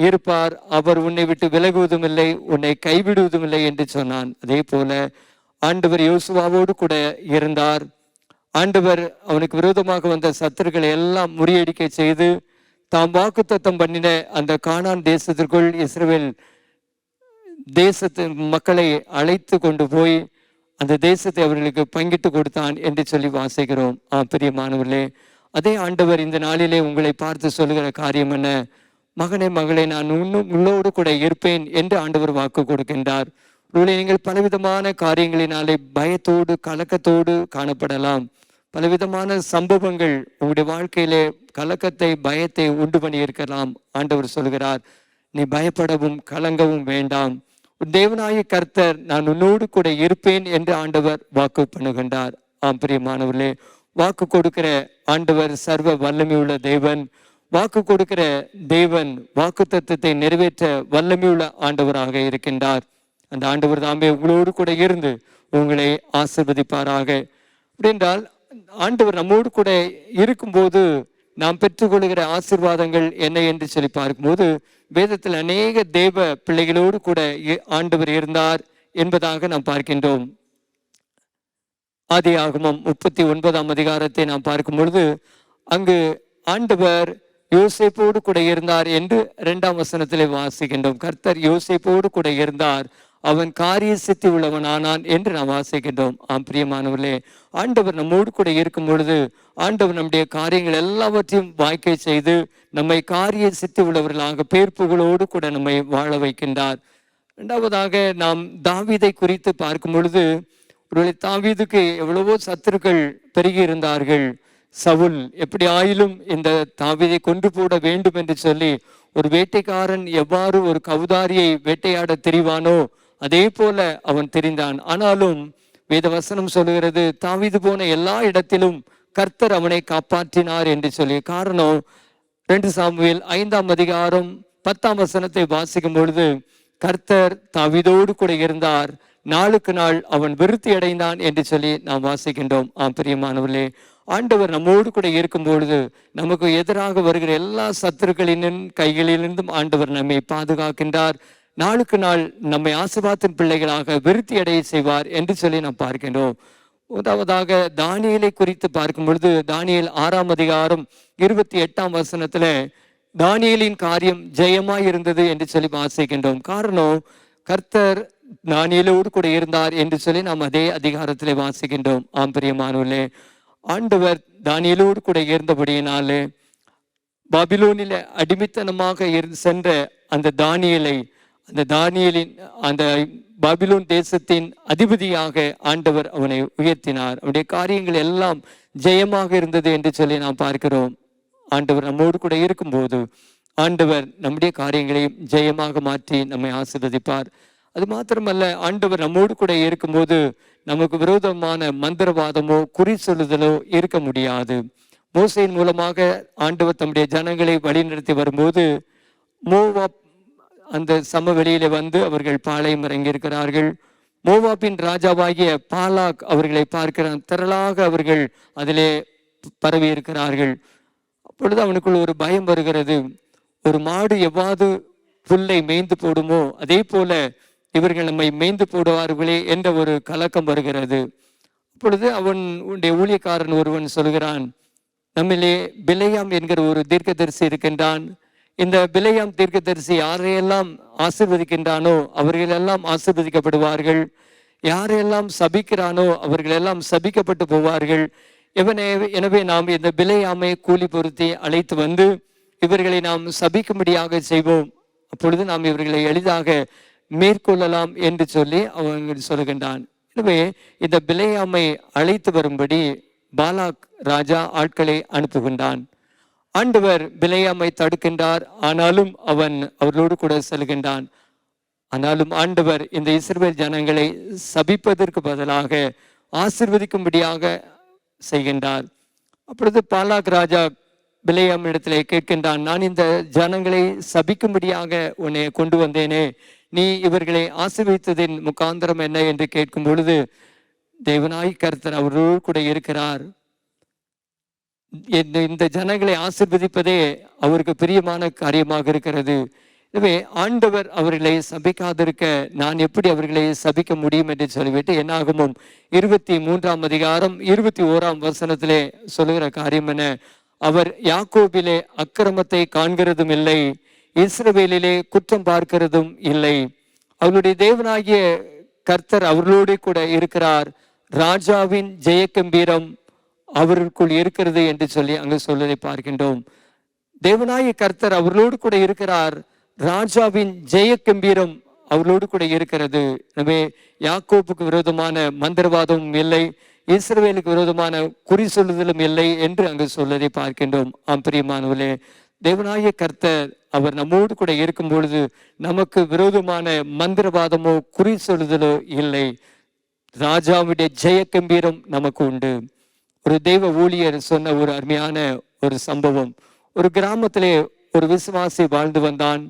இருப்பார், அவர் உன்னை விட்டு விலகுவதும் இல்லை, உன்னை கைவிடுவதும் இல்லை என்று சொன்னான். அதே போல ஆண்டவர் யோசுவாவோடு கூட இருந்தார். ஆண்டவர் அவனுக்கு விரோதமாக வந்த சத்துருக்களை எல்லாம் முறியடிக்க செய்து தாம் வாக்குத்தத்தம் பண்ணின அந்த கானான் தேசத்திற்குள் இஸ்ரவேல் தேசத்து மக்களை அழைத்து கொண்டு போய் அந்த தேசத்தை அவர்களுக்கு பங்கிட்டு கொடுத்தான் என்று சொல்லி வாசிக்கிறோம். பிரியமானவர்களே, அதே ஆண்டவர் இந்த நாளிலே உங்களை பார்த்து சொல்லுகிற காரியம் என்ன? மகனே மகளே, நான் உன்னோடு கூட இருப்பேன் என்று ஆண்டவர் வாக்கு கொடுக்கின்றார். நீங்கள் பலவிதமான காரியங்களினாலே பயத்தோடு கலக்கத்தோடு காணப்படலாம். பலவிதமான சம்பவங்கள் உங்களுடைய வாழ்க்கையிலே கலக்கத்தை பயத்தை உண்டு பண்ணி இருக்கலாம். ஆண்டவர் சொல்கிறார், நீ பயப்படவும் கலங்கவும் வேண்டாம், உன் தேவனாகிய கர்த்தர் நான் உன்னோடு கூட இருப்பேன் என்று ஆண்டவர் வாக்கு பண்ணுகின்றார். பிரியமானவர்களே, வாக்கு கொடுக்கிற ஆண்டவர் சர்வ வல்லமையுள்ள தேவன். வாக்கு கொடுக்கிற தேவன் வாக்கு தத்துவத்தை நிறைவேற்ற வல்லமையுள்ள ஆண்டவராக இருக்கின்றார். அந்த ஆண்டவர் தாமே உங்களோடு கூட இருந்து உங்களை ஆசீர்வதிப்பாராக. அப்படின்றால் ஆண்டவர் நம்மோடு கூட இருக்கும்போது நாம் பெற்றுக்கொள்கிற ஆசீர்வாதங்கள் என்ன என்று சொல்லி பார்க்கும்போது வேதத்தில் அநேக தேவ பிள்ளைகளோடு கூட ஆண்டவர் இருந்தார் என்பதாக நாம் பார்க்கின்றோம். ஆதியாகமம் 39 அதிகாரத்தை நாம் பார்க்கும் பொழுது அங்கு ஆண்டவர் யோசேப்போடு கூட இருந்தார் என்று 2ஆம் வசனத்திலே வாசிக்கின்றோம். கர்த்தர் யோசேப்போடு கூட இருந்தார், அவன் காரிய சித்தி உள்ளவனானான் என்று நாம் வாசிக்கின்றோம். பிரியமானவர்களே, ஆண்டவர் நம்மோடு கூட இருக்கும் பொழுது ஆண்டவர் நம்முடைய காரியங்கள் எல்லாவற்றையும் வாய்க்கை செய்து நம்மை காரிய சித்தி உள்ளவர்களாக பேர்ப்புகளோடு கூட நம்மை வாழ வைக்கின்றார். இரண்டாவதாக நாம் தாவீதை குறித்து பார்க்கும் பொழுது ஒருவேளை தாவீதுக்கு எவ்வளவோ சத்துருக்கள் பெருகி இருந்தார்கள். சவுல் எப்படி ஆயிலும் இந்த தாவீதை கொன்று போட வேண்டும் என்று சொல்லி ஒரு வேட்டைக்காரன் எவ்வாறு ஒரு கவுதாரியை வேட்டையாட தெரிவானோ அதே போல அவன் தெரிந்தான். ஆனாலும் வேதவசனம் சொல்லுகிறது, தாவீது போன எல்லா இடத்திலும் கர்த்தர் அவனை காப்பாற்றினார் என்று சொல்லி. காரணம் 2 சாமுவேல் 5ஆம் அதிகாரம் 10ஆம் வசனத்தை வாசிக்கும் பொழுது கர்த்தர் தாவீதோடு கூட இருந்தார், நாளுக்கு நாள் அவன் விருத்தி அடைந்தான் என்று சொல்லி நாம் வாசிக்கின்றோம். பிரியமானவர்களே, ஆண்டவர் நம்மோடு கூட இருக்கும் பொழுது நமக்கு எதிராக வருகிற எல்லா சத்துருக்களின் கைகளிலிருந்தும் ஆண்டவர் நம்மை பாதுகாக்கின்றார். நாளுக்கு நாள் நம்மை ஆசீர்வாதத்தின் பிள்ளைகளாக விருத்தி அடைய செய்வார் என்று சொல்லி நாம் பார்க்கின்றோம். முதலாவதாக தானியேலை குறித்து பார்க்கும் பொழுது தானியேல் 6ஆம் அதிகாரம் 28ஆம் வசனத்துல தானியேலின் காரியம் ஜெயமாய் இருந்தது என்று சொல்லி வாசிக்கின்றோம். காரணம், கர்த்தர் தானியேலோடு கூட இருந்தார் என்று சொல்லி நாம் அதே அதிகாரத்திலே வாசிக்கின்றோம். ஆம் பிரியமானவர்களே, ஆண்டவர் தானியேலோடு கூட இருந்தபடியினாலே பாபிலோனில அடிமைத்தனமாக சென்ற அந்த தானியேலின் அந்த பாபிலோன் தேசத்தின் அதிபதியாக ஆண்டவர் அவனை உயர்த்தினார். அவனுடைய காரியங்கள் எல்லாம் ஜெயமாக இருந்தது என்று சொல்லி நாம் பார்க்கிறோம். ஆண்டவர் நம்மோடு கூட இருக்கும்போது ஆண்டவர் நம்முடைய காரியங்களையும் ஜெயமாக மாற்றி நம்மை ஆசீர்வதிப்பார். அது மாத்திரமல்ல, ஆண்டவர் நம்மோடு கூட இருக்கும்போது நமக்கு விரோதமான மந்திரவாதமோ குறி சொல்லுதலோ இருக்க முடியாது. மோசையின் மூலமாக ஆண்டவர் தம்முடைய ஜனங்களை வழிநடத்தி வரும்போது மோவாப் அந்த சமவெளியில வந்து அவர்கள் பாளையம் இறங்கியிருக்கிறார்கள். மோவாபின் ராஜாவாகிய பாலாக் அவர்களை பார்க்கிறான். திரளாக அவர்கள் அதிலே பரவி இருக்கிறார்கள். அப்பொழுது அவனுக்குள் ஒரு பயம் வருகிறது. ஒரு மாடு எவ்வாறு புல்லை மேய்ந்து போடுமோ அதே போல இவர்கள் நம்மை மேய்ந்து போடுவார்களே என்ற ஒரு கலக்கம் வருகிறது. அப்பொழுது அவனுடைய ஊழியக்காரன் ஒருவன் சொல்கிறான், நம்மிலே பிலேயாம் என்கிற ஒரு தீர்க்கதரிசி இருக்கின்றான். இந்த பிலேயாம் தீர்க்கதரிசி யாரையெல்லாம் ஆசீர்வதிக்கின்றானோ அவர்களெல்லாம் ஆசீர்வதிக்கப்படுவார்கள், யாரையெல்லாம் சபிக்கிறானோ அவர்களெல்லாம் சபிக்கப்பட்டு போவார்கள். எனவே நாம் இந்த பிலேயாமை கூலி பொருத்தி அழைத்து வந்து இவர்களை நாம் சபிக்கும்படியாக செய்வோம். அப்பொழுது நாம் இவர்களை எளிதாக மேற்கொள்ளலாம் என்று சொல்லி அவன் சொல்கின்றான். எனவே இந்த பிலேயாமை அழைத்து வரும்படி பாலாக் ராஜா ஆட்களை அனுப்புகின்றான். ஆண்டவர் பிலேயாமை தடுக்கின்றார். ஆனாலும் அவன் அவர்களோடு கூட செல்கின்றான். ஆனாலும் ஆண்டவர் இந்த இஸ்ரவேல் ஜனங்களை சபிப்பதற்கு பதிலாக ஆசீர்வதிக்கும்படியாக செய்கின்றார். அப்பொழுது பாலாக் ராஜா பிலேயாம் இடத்திலே கேட்கின்றான், நான் இந்த ஜனங்களை சபிக்கும்படியாக உன்னை கொண்டு வந்தேனே, நீ இவர்களை ஆசீர்வதித்ததின் முகாந்திரம் என்ன என்று கேட்கும் பொழுது தேவனாய் கர்த்தர் அவரோடு கூட இருக்கிறார். இந்த ஜனங்களை ஆசீர்வதிப்பதே அவருக்கு பிரியமான காரியமாக இருக்கிறது. எனவே ஆண்டவர் அவர்களை சபிக்காதிருக்க நான் எப்படி அவர்களை சபிக்க முடியும் என்று சொல்லிவிட்டு என்னாகமும் 23ஆம் அதிகாரம் 21ஆம் வசனத்திலே சொல்லுகிற காரியம் என்ன, அவர் யாக்கோபிலே அக்கிரமத்தை காண்கிறதும் இல்லை, இஸ்ரவேலிலே குற்றம் பார்க்கிறதும் இல்லை. அவருடைய தேவனாகிய கர்த்தர் அவர்களோடு கூட இருக்கிறார், ராஜாவின் ஜெயகம்பீரம் அவருக்குள் இருக்கிறது என்று சொல்லி அங்கு சொல்வதை பார்க்கின்றோம். தேவனாகிய கர்த்தர் அவர்களோடு கூட இருக்கிறார், ராஜாவின் ஜெயகம்பீரம் அவர்களோடு கூட இருக்கிறது. எனவே யாக்கோப்புக்கு விரோதமான மந்திரவாதமும் இல்லை, இஸ்ரவேலுக்கு விரோதமான குறி சொல்லுதலும் இல்லை என்று அங்கு சொல்வதை பார்க்கின்றோம். ஆம் பிரியமானவர்களே, தேவனாகிய கர்த்தர் அவர் நம்மோடு கூட இருக்கும் பொழுது நமக்கு விரோதமான மந்திரவாதமோ குறி சொல்லுதலோ இல்லை. ராஜாவுடைய ஜெயகம்பீரம் நமக்கு உண்டு. ஒரு தெய்வ ஊழியர் சொன்ன ஒரு அருமையான ஒரு சம்பவம். ஒரு கிராமத்திலே ஒரு விசுவாசி வாழ்ந்து வந்தான்.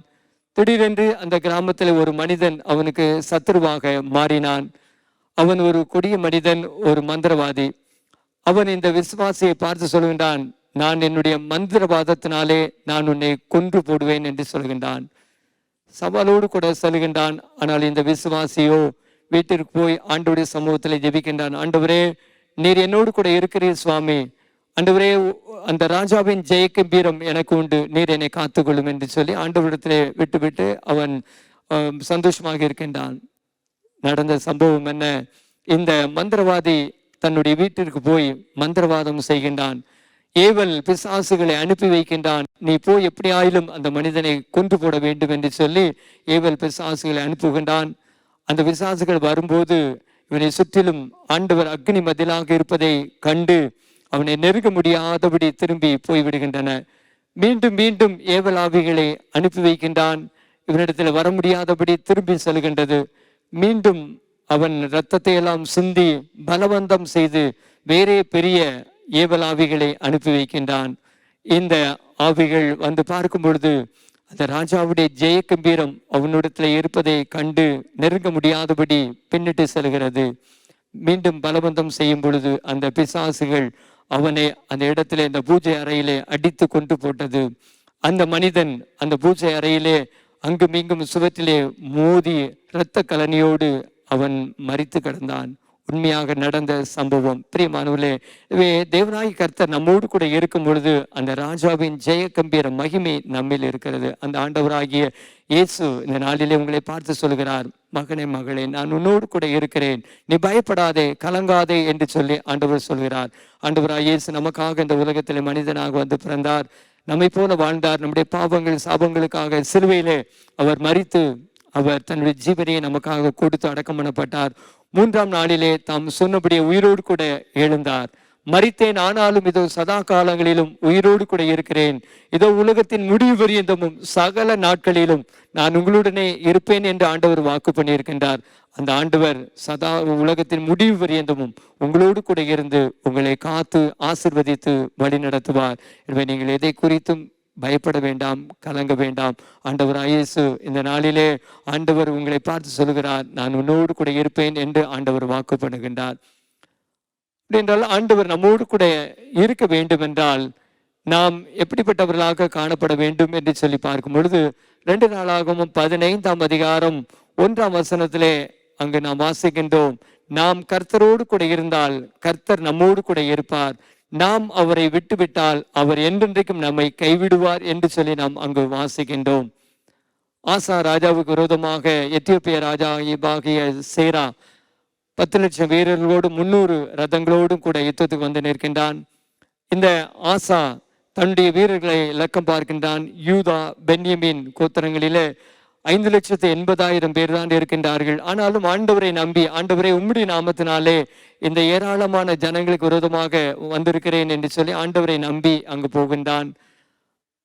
திடீரென்று அந்த கிராமத்தில் ஒரு மனிதன் அவனுக்கு சத்துருவாக மாறினான். அவன் ஒரு கொடிய மனிதன், ஒரு மந்திரவாதி. அவன் இந்த விசுவாசியை பார்த்து சொல்கின்றான், நான் என்னுடைய மந்திரவாதத்தினாலே நான் உன்னை கொன்று போடுவேன் என்று சொல்கின்றான். சவாலோடு கூட சொல்கின்றான். ஆனால் இந்த விசுவாசியோ வீட்டிற்கு போய் ஆண்டவருடைய சமூகத்தில் ஜெபிக்கின்றான். ஆண்டவரே, நீர் என்னோடு கூட இருக்கிறீர் சுவாமி, ஆண்டவரே அந்த ராஜாவின் ஜெயகம்பீரம் எனக்கு உண்டு, நீர் என்னை காத்துக்கொள்ளும் என்று சொல்லி ஆண்டவரிடத்திலே விட்டுவிட்டு அவன் சந்தோஷமாக இருக்கின்றான். நடந்த சம்பவம் என்ன, இந்த மந்திரவாதி தன்னுடைய வீட்டிற்கு போய் மந்திரவாதம் செய்கின்றான். ஏவல் பிசாசுகளை அனுப்பி வைக்கின்றான். நீ போய் எப்படி ஆயிலும் அந்த மனிதனை கொன்று போட வேண்டும் என்று சொல்லி ஏவல் பிசாசுகளை அனுப்புகின்றான். அந்த பிசாசுகள் வரும்போது இவனை சுற்றிலும் ஆண்டவர் அக்னி மதிலாக இருப்பதை கண்டு அவனை நெருங்க முடியாதபடி திரும்பி போய்விடுகின்றன. மீண்டும் மீண்டும் ஏவல் ஆவிகளை அனுப்பி வைக்கின்றான். இவனிடத்தில் வர முடியாதபடி திரும்பி செல்கின்றது. மீண்டும் அவன் இரத்தத்தை எல்லாம் சிந்தி பலவந்தம் செய்து வேறே பெரிய ஏவல் ஆவிகளை அனுப்பி வைக்கின்றான். இந்த ஆவிகள் வந்து பார்க்கும் பொழுது அந்த ராஜாவுடைய ஜெயகம்பீரம் அவனிடத்தில் இருப்பதை கண்டு நெருங்க முடியாதபடி பின்னிட்டு செல்கிறது. மீண்டும் பலவந்தம் செய்யும் பொழுது அந்த பிசாசுகள் அவனை அந்த இடத்துல இந்த பூஜை அறையிலே அடித்து கொண்டு போட்டது. அந்த மனிதன் அந்த பூஜை அறையிலே அங்கும் இங்கும் சுவற்றிலே மோதி இரத்த கலனியோடு அவன் மரித்து கிடந்தான். உண்மையாக நடந்த சம்பவம். பிரியமானவர்களே, தேவனாகி கர்த்தர் நம்மோடு கூட இருக்கும் பொழுது அந்த ராஜாவின் ஜெய கம்பீர மகிமை நம்மில் இருக்கிறது. அந்த ஆண்டவராகிய இயேசு இந்த நாளிலே உங்களை பார்த்து சொல்கிறார், மகனே மகளே, நான் உன்னோடு கூட இருக்கிறேன், நீ பயப்படாதே, கலங்காதே என்று சொல்லி ஆண்டவர் சொல்கிறார். ஆண்டவராகிய இயேசு நமக்காக இந்த உலகத்திலே மனிதனாக வந்து பிறந்தார், நம்மை போல வாழ்ந்தார். நம்முடைய பாவங்கள் சாபங்களுக்காக சிலுவையிலே அவர் மரித்து அவர் தன்னுடைய ஜீவனையை நமக்காக கொடுத்து அடக்கம் பண்ணப்பட்டார். 3ஆம் நாளிலே தாம் சொன்னபடியே உயிரோடு கூட எழுந்தார். மரித்தேன், ஆனாலும் இதோ சதா காலங்களிலும் உயிரோடு கூட இருக்கிறேன், இதோ உலகத்தின் முடிவு பரியந்தமும் சகல நாட்களிலும் நான் உங்களுடனே இருப்பேன் என்று ஆண்டவர் வாக்கு பண்ணியிருக்கின்றார். அந்த ஆண்டவர் சதா உலகத்தின் முடிவு பரியந்தமும் உங்களோடு கூட இருந்து உங்களை காத்து ஆசிர்வதித்து வழி நடத்துவார். எனவே நீங்கள் எதை குறித்தும் பயப்பட வேண்டாம், கலங்க வேண்டாம். ஆண்டவர் இயேசு இந்த நாளிலே ஆண்டவர் உங்களை பார்த்து சொல்கிறார், நான் உன்னோடு கூட இருப்பேன் என்று ஆண்டவர் வாக்கு பண்ணுகின்றார். என்றால் ஆண்டவர் நம்மோடு கூட இருக்க வேண்டும் என்றால் நாம் எப்படிப்பட்டவர்களாக காணப்பட வேண்டும் என்று சொல்லி பார்க்கும் பொழுது 2 நாளாகவும் 15ஆம் அதிகாரம் 1ஆம் வசனத்திலே அங்கு நாம் வாசிக்கின்றோம், நாம் கர்த்தரோடு கூட இருந்தால் கர்த்தர் நம்மோடு கூட இருப்பார், நாம் அவரை விட்டுவிட்டால் அவர் என்றென்றைக்கும் நம்மை கைவிடுவார் என்று சொல்லி நாம் அங்கு வாசிக்கின்றோம். ஆசா ராஜாவுக்கு விரோதமாக எத்தியோப்பிய ராஜா ஆகிய சேரா 10 லட்சம் வீரர்களோடும் 300 ரதங்களோடும் கூட யுத்தத்துக்கு வந்து நிற்கின்றான். இந்த ஆசா தன்னுடைய வீரர்களை இலக்கம் பார்க்கின்றான். யூதா பென்யமின் கோத்திரங்களிலே 5,80,000 பேர் தான் இருக்கின்றார்கள். ஆனாலும் ஆண்டவரை நம்பி, ஆண்டவரை உம்முடைய நாமத்தினாலே இந்த ஏராளமான ஜனங்களுக்கு விரோதமாக வந்திருக்கிறேன் என்று சொல்லி ஆண்டவரை நம்பி அங்கு போகின்றான்.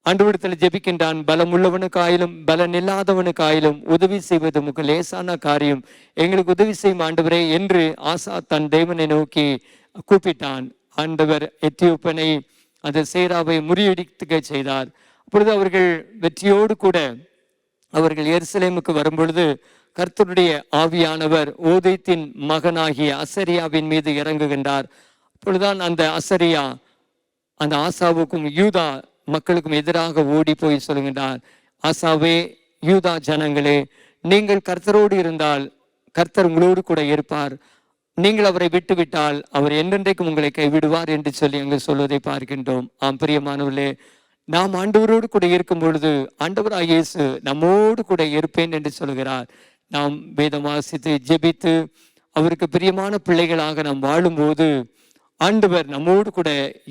ஆண்டவரிடத்தில் ஜெபிக்கின்றான். பலம் உள்ளவனுக்காயிலும் பலன் இல்லாதவனுக்காயிலும் உதவி செய்வது உமக்கு லேசான காரியம், எங்களுக்கு உதவி செய்யும் ஆண்டவரே என்று ஆசா தன் தேவனை நோக்கி கூப்பிட்டான். ஆண்டவர் எத்தியோப்பியனை அந்த சேராவை முறியடிக்க செய்தார். அப்பொழுது அவர்கள் வெற்றியோடு கூட அவர்கள் எருசலேமுக்கு வரும்பொழுது கர்த்தருடைய ஆவியானவர் ஓதைத்தின் மகனாகிய அசரியாவின் மீது இறங்குகின்றார். அப்பொழுதுதான் அந்த அசரியா அந்த ஆசாவுக்கும் யூதா மக்களுக்கும் எதிராக ஓடி போய் சொல்கின்றார், ஆசாவே, யூதா ஜனங்களே, நீங்கள் கர்த்தரோடு இருந்தால் கர்த்தர் உங்களோடு கூட இருப்பார், நீங்கள் அவரை விட்டுவிட்டால் அவர் என்றென்றைக்கும் உங்களை கைவிடுவார் என்று சொல்லி அங்கு சொல்வதை பார்க்கின்றோம். ஆம் பிரியமானவர்களே, நாம் ஆண்டவரோடு கூட இருக்கும் பொழுது ஆண்டவராகிய இயேசு நம்மோடு கூட இருப்பேன் என்று சொல்கிறார். நாம் வேதம் வாசித்து ஜெபித்து அவருக்கு பிரியமான பிள்ளைகளாக நாம் வாழும்போது ஆண்டவர் நம்மோடு கூட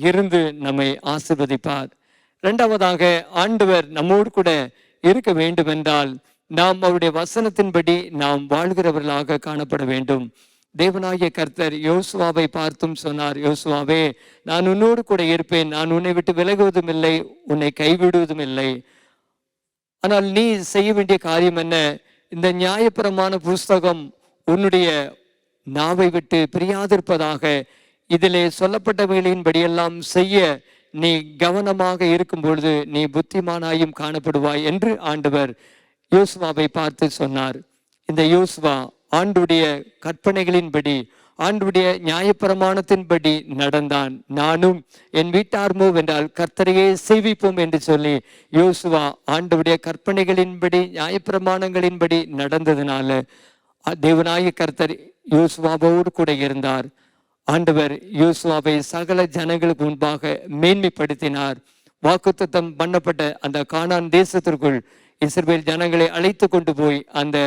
இருந்து நம்மை ஆசீர்வதிப்பார். 2வதாக, ஆண்டவர் நம்மோடு கூட இருக்க வேண்டும் என்றால் நாம் அவருடைய வசனத்தின்படி நாம் வாழ்கிறவர்களாக காணப்பட வேண்டும். தேவனாகிய கர்த்தர் யோசுவாவை பார்த்தும் சொன்னார், யோசுவாவே, நான் உன்னோடு கூட இருப்பேன், நான் உன்னை விட்டு விலகுவதும் இல்லை, உன்னை கைவிடுவதும் இல்லை. ஆனால் நீ செய்ய வேண்டிய காரியம் என்ன? இந்த நியாயப்பிரமாண புஸ்தகம் உன்னுடைய நாவை விட்டு பிரியாதிருப்பதாக, இதிலே சொல்லப்பட்டவைகளின்படியெல்லாம் செய்ய நீ கவனமாக இருக்கும் பொழுது நீ புத்திமானாயும் காணப்படுவாய் என்று ஆண்டவர் யோசுவாவை பார்த்து சொன்னார். இந்த யோசுவா ஆண்டுடைய கற்பனைகளின்படி, ஆண்டுடைய நியாயப்பிரமாணத்தின்படி நடந்தான். நானும் என் வீட்டார்மோ என்றால் கர்த்தரையே சேவிப்போம் என்று சொல்லி யோசுவா ஆண்டுடைய கற்பனைகளின்படி நியாயப்பிரமாணங்களின்படி நடந்ததுனால தேவனாகிய கர்த்தர் யோசுவாவோடு கூட இருந்தார். ஆண்டவர் யோசுவாவை சகல ஜனங்களுக்கு முன்பாக மேன்மைப்படுத்தினார். வாக்குத்தத்தம் பண்ணப்பட்ட அந்த கானான் தேசத்திற்குள் இஸ்ரவேல் ஜனங்களை அழைத்து கொண்டு போய் அந்த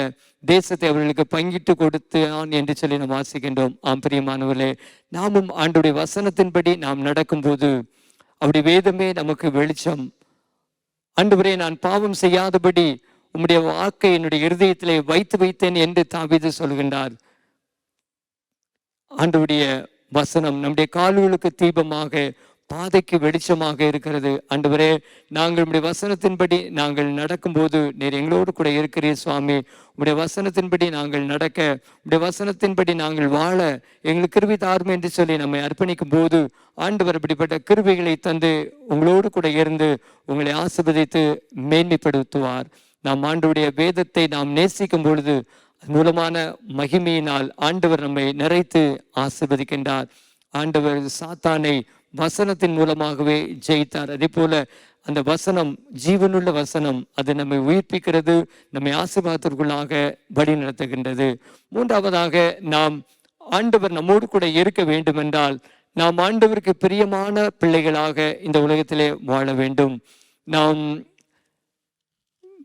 தேசத்தை அவர்களுக்கு பங்கிட்டு கொடுத்தான் என்று சொல்லி நாம் வாசிக்கின்றோம். ஆம் பிரியமானவர்களே, நாமும் ஆண்டவருடைய வசனத்தின்படி நாம் நடக்கும்போது அவருடைய வேதமே நமக்கு வெளிச்சம். ஆண்டவரே, நான் பாவம் செய்யாதபடி உம்முடைய வாக்கை என்னுடைய இருதயத்திலே வைத்து வைத்தேன் என்று தாவீது சொல்கின்றார். ஆண்டவருடைய வசனம் நம்முடைய கால்களுக்கு தீபமாக பாதைக்கு வெளிச்சமாக இருக்கிறது. ஆண்டவரே, நாங்கள் உம்முடைய வசனத்தின்படி நாங்கள் நடக்கும்போது நீர் எங்களோடு கூட இருக்கிறீர் சுவாமி. உம்முடைய வசனத்தின்படி நாங்கள் நடக்க, உம்முடைய வசனத்தின்படி நாங்கள் வாழ எங்களுக்கு கிருபை தாரும் என்று சொல்லி நம்மை அர்ப்பணிக்கும் போது ஆண்டவர் இப்படிப்பட்ட கிருபைகளை தந்து உங்களோடு கூட இருந்து உங்களை ஆசீர்வதித்து மேன்மைப்படுத்துவார். நாம் ஆண்டவருடைய வேதத்தை நாம் நேசிக்கும் பொழுது மூலமான மகிமையினால் ஆண்டவர் நம்மை நிறைத்து ஆசீர்வதிக்கின்றார். ஆண்டவர் சாத்தானை வசனத்தின் மூலமாகவே ஜெயித்தார். அதே போல அந்த வசனம் ஜீவனுள்ள வசனம், அது நம்மை உயிர்ப்பிக்கிறது, நம்மை ஆசீர்வாதத்திற்குள்ளாக வழி நடத்துகின்றது. மூன்றாவதாக, நாம் ஆண்டவர் நம்மோடு கூட இருக்க வேண்டுமென்றால் நாம் ஆண்டவருக்கு பிரியமான பிள்ளைகளாக இந்த உலகத்திலே வாழ வேண்டும். நாம்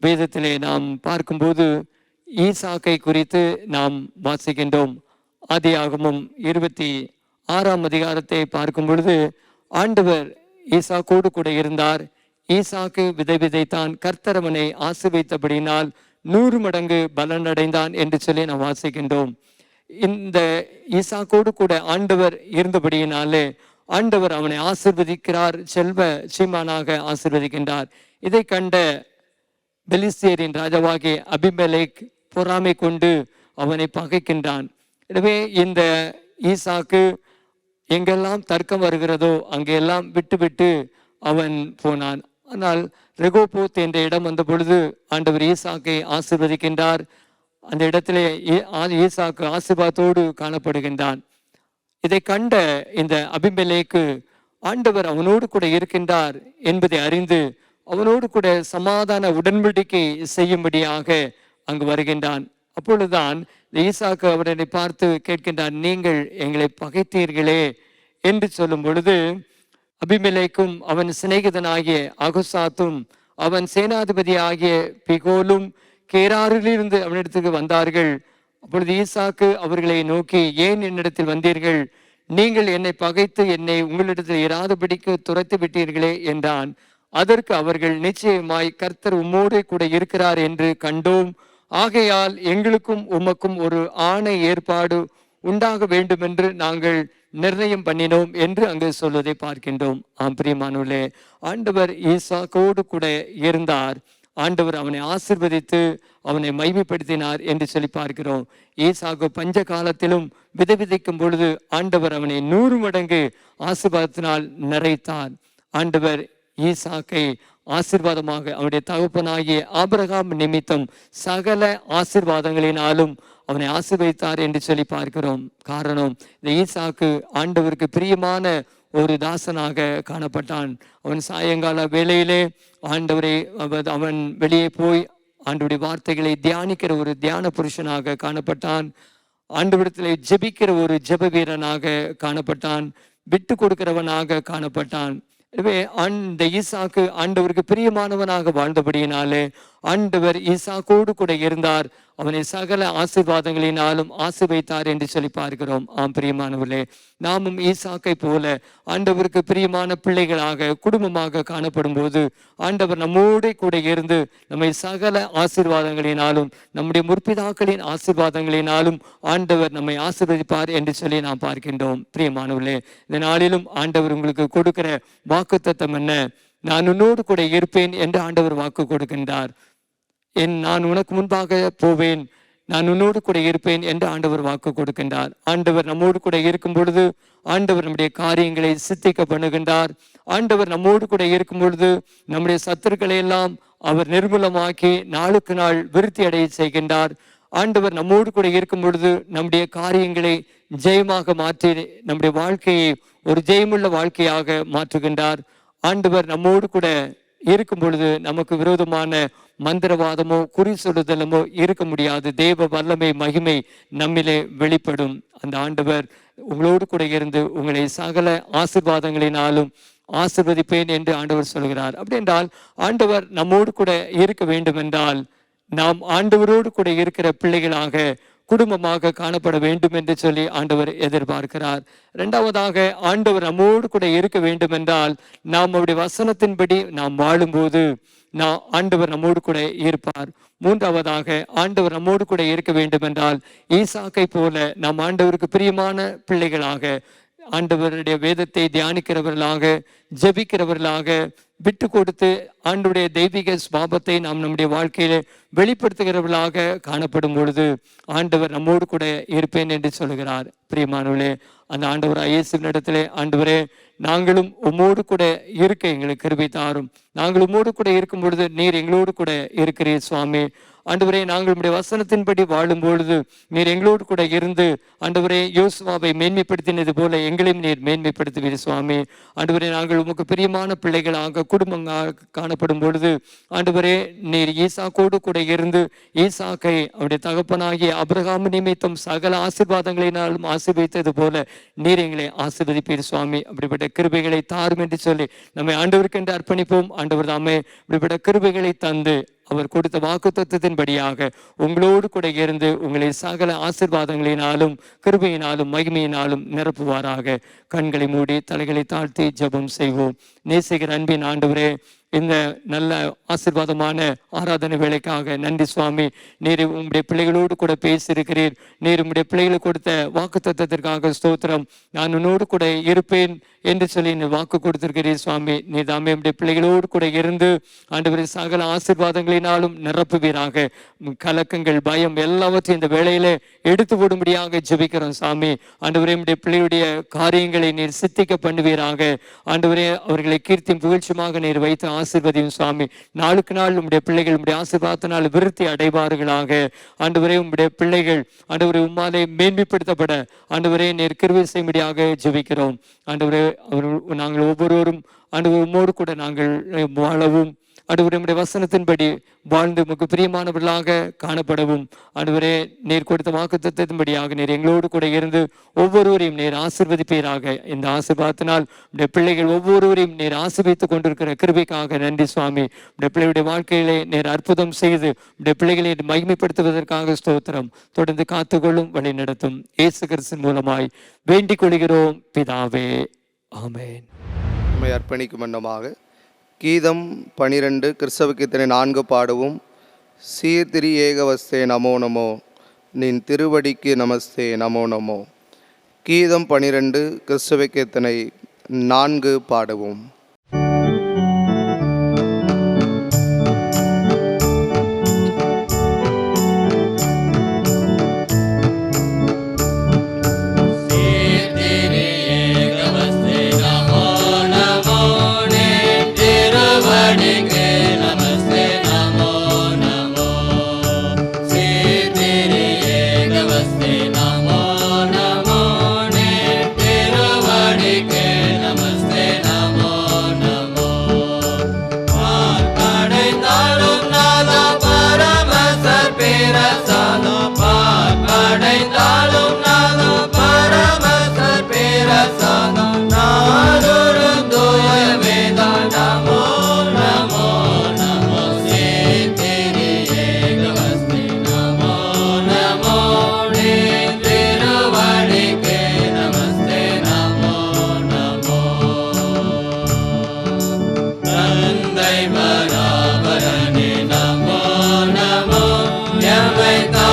வேதத்திலே நாம் பார்க்கும்போது ஈசாக்கை குறித்து நாம் வாசிக்கின்றோம். ஆதியாகமம் 26ஆம் அதிகாரத்தை பார்க்கும் பொழுது ஆண்டவர் ஈசாக்கோடு கூட இருந்தார். ஈசாக்கு விதை விதைத்தான், கர்த்தர் அவனை ஆசீர்வதித்தபடியினால் 100 மடங்கு பலன் அடைந்தான் என்று சொல்லி நாம் வாசிக்கின்றோம். இந்த ஈசாக்கோடு கூட ஆண்டவர் இருந்தபடியினாலே ஆண்டவர் அவனை ஆசீர்வதிக்கிறார், செல்வ சீமானாக ஆசீர்வதிக்கின்றார். இதை கண்ட பெலிஸ்தியரின் ராஜாவாகிய அபிமெலேக் பொறாமை கொண்டு அவனை பகைக்கின்றான். எனவே இந்த ஈசாக்கு எங்கெல்லாம் தர்க்கம் வருகிறதோ அங்கெல்லாம் விட்டு அவன் போனான். ஆனால் ரெகோபோத் என்ற இடம் வந்த பொழுது ஆண்டவர் ஈசாக்கை ஆசீர்வதிக்கின்றார். அந்த இடத்திலே ஈசாக்கு ஆசீர்வாதத்தோடு காணப்படுகின்றான். இதை கண்ட இந்த அபிமெலேக்கு ஆண்டவர் அவனோடு கூட இருக்கின்றார் என்பதை அறிந்து அவனோடு கூட சமாதான உடன்படிக்கை செய்யும்படியாக அங்கு வருகின்றான். அப்பொழுதுதான் ஈசாக்கு அவரை பார்த்து கேட்கின்றான், நீங்கள் எங்களை பகைத்தீர்களே என்று சொல்லும் பொழுது அபிமெலேக்கும் அவன் சிநேகிதனாகிய அகுசாத்தும் அவன் சேனாதிபதி ஆகிய பிகோலும் கேராரிலிருந்து அவனிடத்துக்கு வந்தார்கள். அப்பொழுது ஈசாக்கு அவர்களை நோக்கி, ஏன் என்னிடத்தில் வந்தீர்கள்? நீங்கள் என்னை பகைத்து என்னை உங்களிடத்தில் இராதபடிக்கு துரத்து விட்டீர்களே என்றான். அதற்கு அவர்கள், நிச்சயமாய் கர்த்தர் உம்மோடு கூட இருக்கிறார் என்று கண்டோம். ஆகையால் எங்களுக்கும் உமக்கும் ஒரு ஆணை ஏற்பாடு உண்டாக வேண்டும் என்று நாங்கள் நிர்ணயம் பண்ணினோம் என்று அங்கு சொல்வதை பார்க்கின்றோம். பிரியமானவர்களே, ஆண்டவர் ஈசாக்கோடு கூட இருந்தார். ஆண்டவர் அவனை ஆசீர்வதித்து அவனை மகிமைப்படுத்தினார் என்று சொல்லி பார்க்கிறோம். ஈசாக்கு பஞ்ச காலத்திலும் விதை விதைக்கும் பொழுது ஆண்டவர் அவனை 100 மடங்கு ஆசீர்வாதத்தினால் நிறைத்தார். ஆண்டவர் ஈசாக்கை ஆசீர்வாதமாக அவனுடைய தகப்பனாகிய ஆபிரகாம் நிமித்தம் சகல ஆசீர்வாதங்களினாலும் அவனை ஆசீர்வதித்தார் என்று சொல்லி பார்க்கிறோம். காரணம், இந்த ஈசாக்கு ஆண்டவருக்கு பிரியமான ஒரு தாசனாக காணப்பட்டான். அவன் சாயங்கால வேளையிலே ஆண்டவரை அவன் வெளியே போய் ஆண்டவருடைய வார்த்தைகளை தியானிக்கிற ஒரு தியான புருஷனாக காணப்பட்டான். ஆண்டவரிடத்திலே ஜெபிக்கிற ஒரு ஜெப வீரனாக காணப்பட்டான். விட்டு கொடுக்கிறவனாக காணப்பட்டான். எனவே அந்த ஈசாக்கு ஆண்டவருக்கு பிரியமானவனாக வாழ்ந்தபடியினாலே ஆண்டவர் ஈசாக்கோடு கூட இருந்தார். அவனை சகல ஆசீர்வாதங்களினாலும் ஆசீர்வதித்தார் என்று சொல்லி பார்க்கிறோம். பிரியமானவர்களே, நாமும் ஈசாக்கை போல ஆண்டவருக்கு பிரியமான பிள்ளைகளாக குடும்பமாக காணப்படும் போது ஆண்டவர் நம்மோடு கூட இருந்து நம்மை சகல ஆசீர்வாதங்களினாலும் நம்முடைய முற்பிதாக்களின் ஆசீர்வாதங்களினாலும் ஆண்டவர் நம்மை ஆசீர்வதிப்பார் என்று சொல்லி நாம் பார்க்கின்றோம். பிரியமானவர்களே, இந்த நாளிலும் ஆண்டவர் உங்களுக்கு கொடுக்கிற வாக்குத்தத்தம் என்ன? நான் உன்னோடு கூட இருப்பேன் என்று ஆண்டவர் வாக்கு கொடுக்கின்றார். நான் உனக்கு முன்பாக போவேன், நான் உன்னோடு கூட இருப்பேன் என்று ஆண்டவர் வாக்கு கொடுக்கின்றார். ஆண்டவர் நம்மோடு கூட இருக்கும் பொழுது ஆண்டவர் நம்முடைய காரியங்களை சித்திக்க பண்ணுகின்றார். ஆண்டவர் நம்மோடு கூட இருக்கும் பொழுது நம்முடைய சத்துருக்களை எல்லாம் அவர் நிர்மூலமாக்கி நாளுக்கு நாள் விருத்தி அடைய செய்கின்றார். ஆண்டவர் நம்மோடு கூட இருக்கும் பொழுது நம்முடைய காரியங்களை ஜெயமாக மாற்றி நம்முடைய வாழ்க்கையை ஒரு ஜெயமுள்ள வாழ்க்கையாக மாற்றுகின்றார். ஆண்டவர் நம்மோடு கூட இருக்கும் பொழுது நமக்கு விரோதமான மந்திரவாதமோ குறி சொல்லுதலமோ இருக்க முடியாது. தேவ வல்லமை மகிமை நம்மிலே வெளிப்படும். அந்த ஆண்டவர் உங்களோடு கூட இருந்து உங்களை சகல ஆசீர்வாதங்களினாலும் ஆசீர்வதிப்பேன் என்று ஆண்டவர் சொல்கிறார். அப்படி என்றால் ஆண்டவர் நம்மோடு கூட இருக்க வேண்டும் என்றால் நாம் ஆண்டவரோடு கூட இருக்கிற பிள்ளைகளாக குடும்பமாக காணப்பட வேண்டும் என்று சொல்லி ஆண்டவர் எதிர்பார்க்கிறார். இரண்டாவதாக, ஆண்டவர் நம்மோடு கூட இருக்க வேண்டும் என்றால் நாம் அவருடைய வசனத்தின்படி நாம் வாழும்போது ஆண்டவர் நம்மோடு கூட இருப்பார். மூன்றாவதாக, ஆண்டவர் நம்மோடு கூட இருக்க வேண்டும் என்றால் ஈசாக்கை போல நாம் ஆண்டவருக்கு பிரியமான பிள்ளைகளாக ஆண்டவருடைய வேதத்தை தியானிக்கிறவர்களாக ஜெபிக்கிறவர்களாக விட்டு கொடுத்து ஆண்டவருடைய தெய்வீக சுபாவத்தை நாம் நம்முடைய வாழ்க்கையில வெளிப்படுத்துகிறவர்களாக காணப்படும் பொழுது ஆண்டவர் நம்மோடு கூட இருப்பேன் என்று சொல்கிறார். பிரியமானவர்களே, அந்த ஆண்டவர் இயேசுவினிடத்திலே, ஆண்டவரே, நாங்களும் உம்மோடு கூட இருக்க எங்களுக்கு கிருபை தாரும். நாங்கள் உம்மோடு கூட இருக்கும் பொழுது நீர் எங்களோடு கூட இருக்கிறீர் சுவாமி. ஆண்டவரே நாங்கள் உம்முடைய வசனத்தின்படி வாழும் பொழுது நீர் எங்களோடு கூட இருந்து ஆண்டவரே யோசுவாவை மேன்மைப்படுத்தினது போல எங்களையும் நீர் மேன்மைப்படுத்துவீர் சுவாமி. ஆண்டவரே நாங்கள் உமக்கு பிரியமான பிள்ளைகளாக குடும்பங்களாக காணப்படும் பொழுது ஆண்டவரே நீர் ஈசாக்கோடு கூட இருந்து ஈசாக்கை அவருடைய தகப்பனாகிய ஆபிரகாம் நிமித்தம் சகல ஆசீர்வாதங்களினாலும் ஆசீர்வதித்தது போல நீர் எங்களை ஆசீர்வதிப்பீர் சுவாமி. அப்படிப்பட்ட கிருபைகளை தாரும் என்று சொல்லி நம்மை ஆண்டவருக்கென்று அர்ப்பணிப்போம். ஆண்டவர் தாமே இப்படிப்பட்ட கிருபைகளை தந்து அவர் கொடுத்த வாக்குத்தத்தத்தின்படியாக உங்களோடு கூட இருந்து உங்களை சகல ஆசீர்வாதங்களினாலும் கிருபையினாலும் மகிமையினாலும் நிரப்புவாராக. கண்களை மூடி தலைகளை தாழ்த்தி ஜெபம் செய்வோம். நேசிக்கிற அன்பின் ஆண்டவரே, இந்த நல்ல ஆசீர்வாதமான ஆராதனை வேலைக்காக நன்றி சுவாமி. நீர் உங்களுடைய பிள்ளைகளோடு கூட பேசியிருக்கிறீர். நீர் உங்களுடைய பிள்ளைகளுக்கு கொடுத்த வாக்குத்தத்தத்திற்காக ஸ்தோத்திரம். நான் உன்னோடு கூட இருப்பேன் என்று சொல்லி நீ வாக்கு கொடுத்திருக்கிறீர் சுவாமி. நீ தாமே உடைய பிள்ளைகளோடு கூட இருந்து ஆண்டவரே சகல ஆசீர்வாதங்களினாலும் நிரப்புவீராக. கலக்கங்கள் பயம் எல்லாவற்றையும் இந்த வேளையில எடுத்து போடும்படியாக ஜெபிக்கிறோம் சாமி. ஆண்டவரே உடைய பிள்ளையுடைய காரியங்களை நீர் சித்திக்க பண்ணுவீராக. ஆண்டவரே அவர்களை கீர்த்தியும் புகழ்ச்சியுமாக நீர் வைத்து ஆசீர்வதியும் சுவாமி. நாளுக்கு நாள் உம்முடைய பிள்ளைகள் உம்முடைய ஆசீர்வாதத்தினால் விருத்தி அடைவார்களாக. ஆண்டவரே உம்முடைய பிள்ளைகள் ஆண்டவரே உம்மாலே மேன்மைப்படுத்தப்பட ஆண்டவரே நீர் கிருபை செய்யும்படியாக ஜெபிக்கிறோம். ஆண்டவரே நாங்கள் ஒவ்வொருவரும் ஆண்டவர் உம்மோடு கூட நாங்கள் வாழவும் ஆண்டவரே உம்முடைய வசனத்தின்படி வாழ்ந்து உமக்கு பிரியமானவர்களாக காணப்படவும் ஆண்டவரே நீர் கொடுத்த வாக்குத்தத்தத்தின்படியாக நீர் எங்களோடு கூட இருந்து ஒவ்வொருவரையும் நீர் ஆசீர்வதிப்பீராக. இந்த ஆசீர்வாதத்தினால் உடைய பிள்ளைகள் ஒவ்வொருவரையும் நீர் ஆசீர்வதித்துக் கொண்டிருக்கிற கிருபைக்காக நன்றி சுவாமி. உடைய பிள்ளைகளுடைய வாழ்க்கையிலே நீர் அற்புதம் செய்து உடைய பிள்ளைகளை மகிமைப்படுத்துவதற்காக ஸ்தோத்திரம். தொடர்ந்து காத்துக்கொள்ளும் வழி நடத்தும் இயேசு கிறிஸ்துவின் மூலமாய் வேண்டிக் கொள்கிறோம் பிதாவே, ஆமென். நம்மை அர்ப்பணிக்கும் வண்ணமாக கீதம் 12 கிறிஸ்தவ கீர்த்தனை 4 பாடுவோம். சீர்திரி ஏகவஸ்தே நமோ நமோ, நின் திருவடிக்கு நமஸ்தே நமோ நமோ. கீதம் 12 கிறிஸ்தவ கீர்த்தனை 4 பாடுவோம். Bye.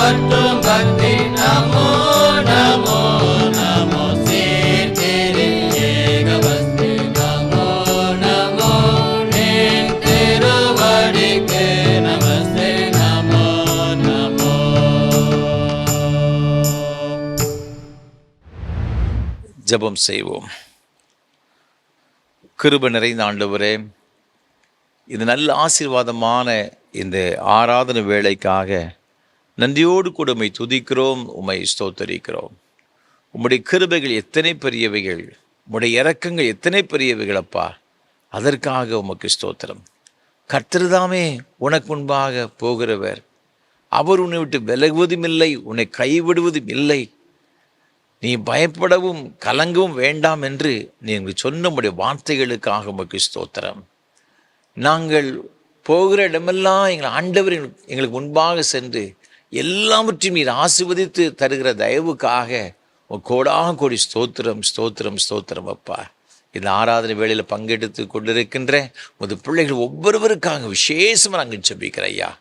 மற்றும் பக்தி நமோ நமோ நமோ சேரி ஏகவஸ்து நமோ நமோ நின் திருவடிக்கு நமஸ்தே நமோ நமோ. ஜெபம் செய்வோம். கிருபை நிறைந்த ஆண்டவரே, இது நல்ல ஆசீர்வாதமான இந்த ஆராதனை வேளைக்காக நன்றியோடு கூட உம்மை துதிக்கிறோம், உம்மை ஸ்தோத்தரிக்கிறோம். உம்முடைய கிருபைகள் எத்தனை பெரியவைகள், உம்முடைய இரக்கங்கள் எத்தனை பெரியவைகள் அப்பா. அதற்காக உமக்கு ஸ்தோத்திரம். கர்த்தர்தாமே உனக்கு முன்பாக போகிறவர். அவர் உன்னை விட்டு விலகுவதும் இல்லை, உன்னை கைவிடுவதும் இல்லை. நீ பயப்படவும் கலங்கவும் வேண்டாம் என்று நீங்கள் சொன்ன உடைய வார்த்தைகளுக்காக உமக்கு ஸ்தோத்திரம். நாங்கள் போகிற இடமெல்லாம் எங்கள் ஆண்டவர் எங்களுக்கு முன்பாக சென்று எல்லாவற்றையும் நீர் ஆசீர்வதித்து தருகிற தயவுக்காக கோடாக கோடி ஸ்தோத்திரம் ஸ்தோத்திரம் ஸ்தோத்திரம் அப்பா. இந்த ஆராதனை வேளையில் பங்கெடுத்து கொண்டிருக்கின்ற உமது பிள்ளைகள் ஒவ்வொருவருக்காக விசேஷமாக நாங்கள் ஜெபிக்கிறோம் ஐயா.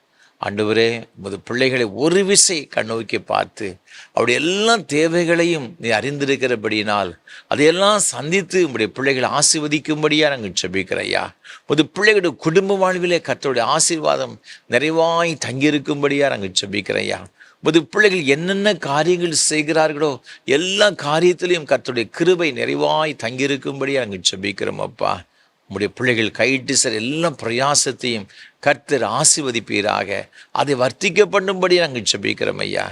ஆண்டவரே, உமது பிள்ளைகளை ஒரு விசை கண்ணோக்கி பார்த்து அவருடைய எல்லா தேவைகளையும் நீ அறிந்திருக்கிறபடியினால் அதையெல்லாம் சந்தித்து உங்களுடைய பிள்ளைகளை ஆசீர்வதிக்கும்படியாக நாங்கள் ஜெபிக்கிறோம் ஐயா. உமது பிள்ளைகளுடைய குடும்ப வாழ்விலே கர்த்தருடைய ஆசீர்வாதம் நிறைவாய் தங்கியிருக்கும்படியாக நாங்கள் ஜெபிக்கிறோம் ஐயா. உமது பிள்ளைகள் என்னென்ன காரியங்கள் செய்கிறார்களோ எல்லா காரியத்திலையும் கர்த்தருடைய கிருபை நிறைவாய் தங்கியிருக்கும்படியாக நாங்கள் ஜெபிக்கிறோம் அப்பா. உம்முடைய பிள்ளைகள் கையிட்டு சார் எல்லா பிரயாசத்தையும் கர்த்தர் ஆசீர்வதிப்பீராக. அதை வர்த்திக்க பண்ணும்படி நாங்கள் ஜெபிக்கிறோம் ஐயா.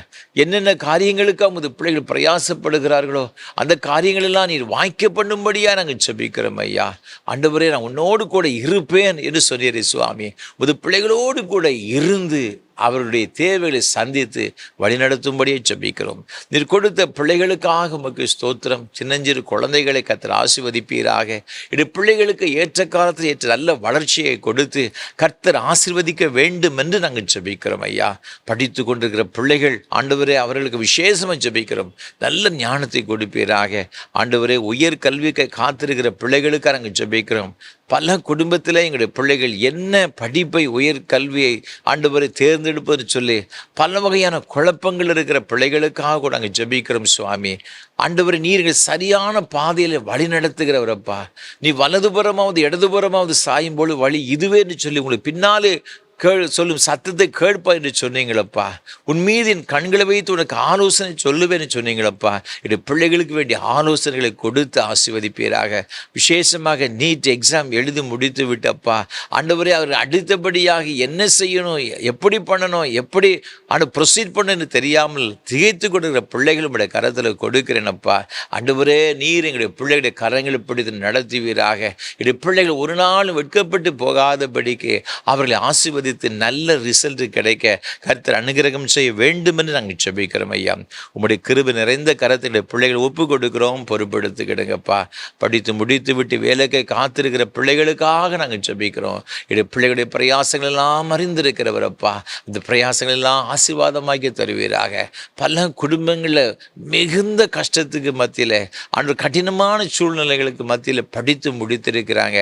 என்னென்ன காரியங்களுக்காக உமது பிள்ளைகள் பிரயாசப்படுகிறார்களோ அந்த காரியங்களெல்லாம் நீர் வாய்க்க பண்ணும்படியாக நாங்கள் ஜெபிக்கிறோம் ஐயா. ஆண்டவரே, நான் உன்னோடு கூட இருப்பேன் என்று சொன்னீரே சுவாமி. உமது பிள்ளைகளோடு கூட இருந்து அவருடைய தேவைகளை சந்தித்து வழிநடத்தும்படியே ஜெபிக்கிறோம். நீர் கொடுத்த பிள்ளைகளுக்காக உமக்கு ஸ்தோத்திரம். சின்னஞ்சிறு குழந்தைகளை கர்த்தர் ஆசீர்வதிப்பீராக. இது பிள்ளைகளுக்கு ஏற்ற காலத்தில் ஏற்ற நல்ல வளர்ச்சியை கொடுத்து கர்த்தர் ஆசீர்வதிக்க வேண்டும் என்று நாங்கள் ஜெபிக்கிறோம் ஐயா. படித்து கொண்டிருக்கிற பிள்ளைகள் ஆண்டவரே, அவர்களுக்கு விசேஷமாக ஜெபிக்கிறோம். நல்ல ஞானத்தை கொடுப்பீராக. ஆண்டவரே, உயர் கல்விக்கு காத்திருக்கிற பிள்ளைகளுக்காக நாங்கள் ஜெபிக்கிறோம். பல குடும்பத்தில் எங்களுடைய பிள்ளைகள் என்ன படிப்பை உயர் கல்வியை ஆண்டவரை தேர்ந்தெடுப்பது சொல்லி பல வகையான குழப்பங்கள் இருக்கிற பிள்ளைகளுக்காக கூட நாங்கள் ஜெபிக்கிறோம் சுவாமி. ஆண்டவரை, நீர்கள் சரியான பாதையில் வழி நடத்துகிறவரப்பா. நீ வலதுபுறமாவது இடதுபுறமாவது சாயும் போது வழி இதுவேன்னு சொல்லி உங்களுக்கு பின்னாலே சொல்லும் சத்தத்தை கேட்பா என்று சொன்னீங்களப்பா. உன் மீது என் கண்களை வைத்து உனக்கு ஆலோசனை சொல்லுவேன்னு சொன்னீங்களப்பா. இது பிள்ளைகளுக்கு வேண்டிய ஆலோசனைகளை கொடுத்து ஆசீர்வதிப்பீராக. விசேஷமாக நீட் எக்ஸாம் எழுதி முடித்து விட்டப்பா. ஆண்டவரே, அவர் அடுத்தபடியாக என்ன செய்யணும், எப்படி பண்ணணும், எப்படி ப்ரொசீட் பண்ணணும்னு தெரியாமல் திகைத்து கொடுக்கிற பிள்ளைகள் உடைய கரத்தில் கொடுக்கிறேனப்பா. ஆண்டவரே, நீர் எங்களுடைய பிள்ளைகளுடைய கரங்களை பிடித்து நடத்துவீராக. இது பிள்ளைகள் ஒரு நாள் வெட்கப்பட்டு போகாதபடிக்கு அவர்களை ஆசீர்வதித்து நல்ல ரிசல்ட் கிடைக்க கர்த்தர் அனுகிரகம் செய்ய வேண்டும் என்று நாங்கள் ஜெபிக்கிறோம் ஐயா. உம்முடைய கிருபை நிறைந்த கரத்தில் பிள்ளைகளை ஒப்பு கொடுக்கிறோம், பொறுப்படுத்திக்கிடுங்கப்பா. படித்து முடித்து விட்டு வேலைக்கு காத்திருக்கிற பிள்ளைகளுக்காக நாங்கள் ஜெபிக்கிறோம். இது பிள்ளைகளுடைய பிரயாசங்கள் எல்லாம் அறிந்திருக்கிறவரப்பா. இந்த பிரயாசங்கள் எல்லாம் ஆசீர்வாதமாக்கி தருவீராக. பல குடும்பங்களில் மிகுந்த கஷ்டத்துக்கு மத்தியில் அன்று கடினமான சூழ்நிலைகளுக்கு மத்தியில் படித்து முடித்திருக்கிறாங்க.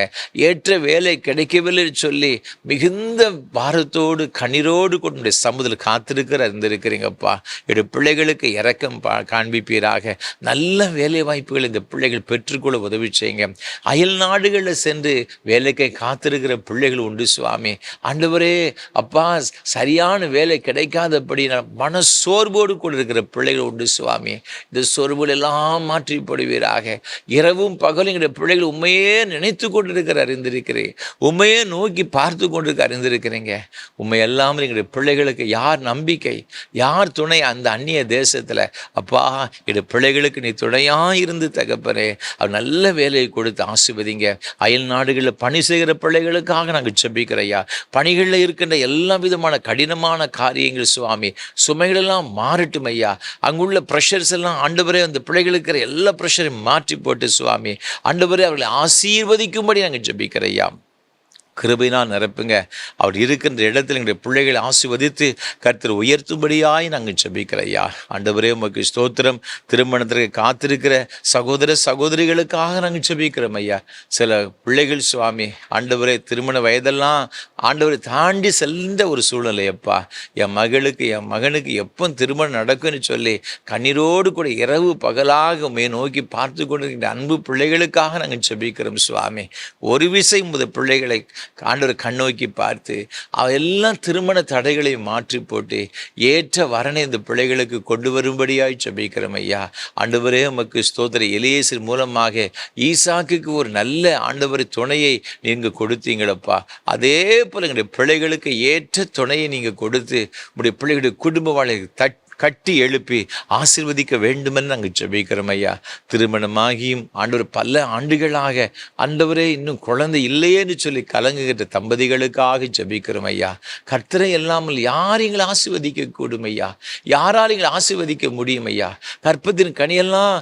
ஏற்ற வேலை கிடைக்கவில்லை சொல்லி மிகுந்த பாரத்தோடு கண்ணீரோடு கொண்டு சமுதில் காத்திருக்கிற இருந்திருக்கிறீங்கப்பா. என்னுடைய பிள்ளைகளுக்கு இரக்கம் காண்பிப்பீராக. நல்ல வேலை வாய்ப்புகள் இந்த பிள்ளைகள் பெற்றுக்கொள்ள உதவி செய்யுங்க. அயல் நாடுகளில் சென்று வேலைக்கு காத்திருக்கிற பிள்ளைகள் உண்டு சுவாமி. ஆண்டவரே அப்பா, சரியான வேலை கிடைக்காதபடி மன சோர்வோடு கூட இருக்கிற பிள்ளைகள் உண்டு சுவாமி. இந்த சோர்வுகள் எல்லாம் மாற்றிப்படுவீராக. இரவும் பகலும் எங்களுடைய பிள்ளைகள் உண்மையே நினைத்து கொண்டிருக்கிற அறிந்திருக்கிறேன், உண்மையே நோக்கி பார்த்து கொண்டிருக்க அறிந்திருக்கிறீங்க. உண்மை எல்லாமே எங்களுடைய பிள்ளைகளுக்கு யார் நம்பிக்கை, யார் துணை அந்த அந்நிய தேசத்தில் அப்பா. என்னுடைய பிள்ளைகளுக்கு நீ துணையாக இருந்து தகப்பனே, அவர் நல்ல வேலையை கொடுத்து ஆசீர்வதிங்க. அயல் நாடுகளில் பணி செய்கிற பிள்ளைகளுக்காக நாங்கள் ஜெபிக்கிறையா. பணிகளில் இருக்கின்ற எல்லா விதமான கடினமான காரியங்கள் சுவாமி, சுமைகளெல்லாம் மாறட்டும் ஐயா. அங்குள்ள ப்ரெஷர்ஸ் எல்லாம் ஆண்டவரே அந்த பிள்ளைகளுக்கு இருக்கிற எல்லா ப்ரெஷரையும் மாற்றி போட்டு சுவாமி ஆண்டவரே அவர்களை ஆசீர்வதிக்கும்படி நாங்கள் ஜெபிக்கிறையா. கிருபையினால் நிரப்புங்க. அவர் இருக்கின்ற இடத்தில் எங்களுடைய பிள்ளைகளை ஆசீர்வதித்து கர்த்தர் உயர்த்தும்படியாய் நாங்கள் ஜெபிக்கிறோம் ஐயா. ஆண்டவரே உமக்கு ஸ்தோத்திரம். திருமணத்திற்கு காத்திருக்கிற சகோதர சகோதரிகளுக்காக நாங்கள் ஜெபிக்கிறோம் ஐயா. சில பிள்ளைகள் சுவாமி ஆண்டவரே திருமண வயதெல்லாம் ஆண்டவரை தாண்டி செல்ந்த ஒரு சூழ்நிலை அப்பா. என் மகளுக்கு என் மகனுக்கு எப்போ திருமணம் நடக்கும்னு சொல்லி கண்ணீரோடு கூட இரவு பகலாக உம்மை நோக்கி பார்த்து கொண்டிருக்கிற அன்பு பிள்ளைகளுக்காக நாங்கள் ஜெபிக்கிறோம் சுவாமி. ஒரு விசை உமது பிள்ளைகளை ஆண்டவர் கண்ணோக்கி பார்த்து எல்லாம் திருமண தடைகளை மாற்றி போட்டு ஏற்ற வரனை இந்த பிள்ளைகளுக்கு கொண்டு வரும்படியாய் ஜெபிக்கிறோம் ஐயா. ஆண்டவரே உமக்கு ஸ்தோத்திரம். எலியேசர் மூலமாக ஈசாக்குக்கு ஒரு நல்ல ஆண்டவர் துணையை நீங்கள் கொடுத்தீங்களப்பா. அதே போல எங்களுடைய பிள்ளைகளுக்கு ஏற்ற துணையை நீங்கள் கொடுத்து உங்களுடைய பிள்ளைகளுடைய குடும்ப வாழ்க்கை கட்டி எழுப்பி ஆசீர்வதிக்க வேண்டுமென்னு நாங்கள் ஜெபிக்கிறோம் ஐயா. திருமணமாகியும் ஆண்டவர் பல ஆண்டுகளாக ஆண்டவரே இன்னும் குழந்தை இல்லையேன்னு சொல்லி கலங்குகின்ற தம்பதிகளுக்காக ஜெபிக்கிறோம் ஐயா. கர்த்தரை இல்லாமல் யார் எங்களை ஆசீர்வதிக்க கூடும் ஐயா? யாரால் எங்களை ஆசீர்வதிக்க முடியும் ஐயா? கற்பத்தின் கனியெல்லாம்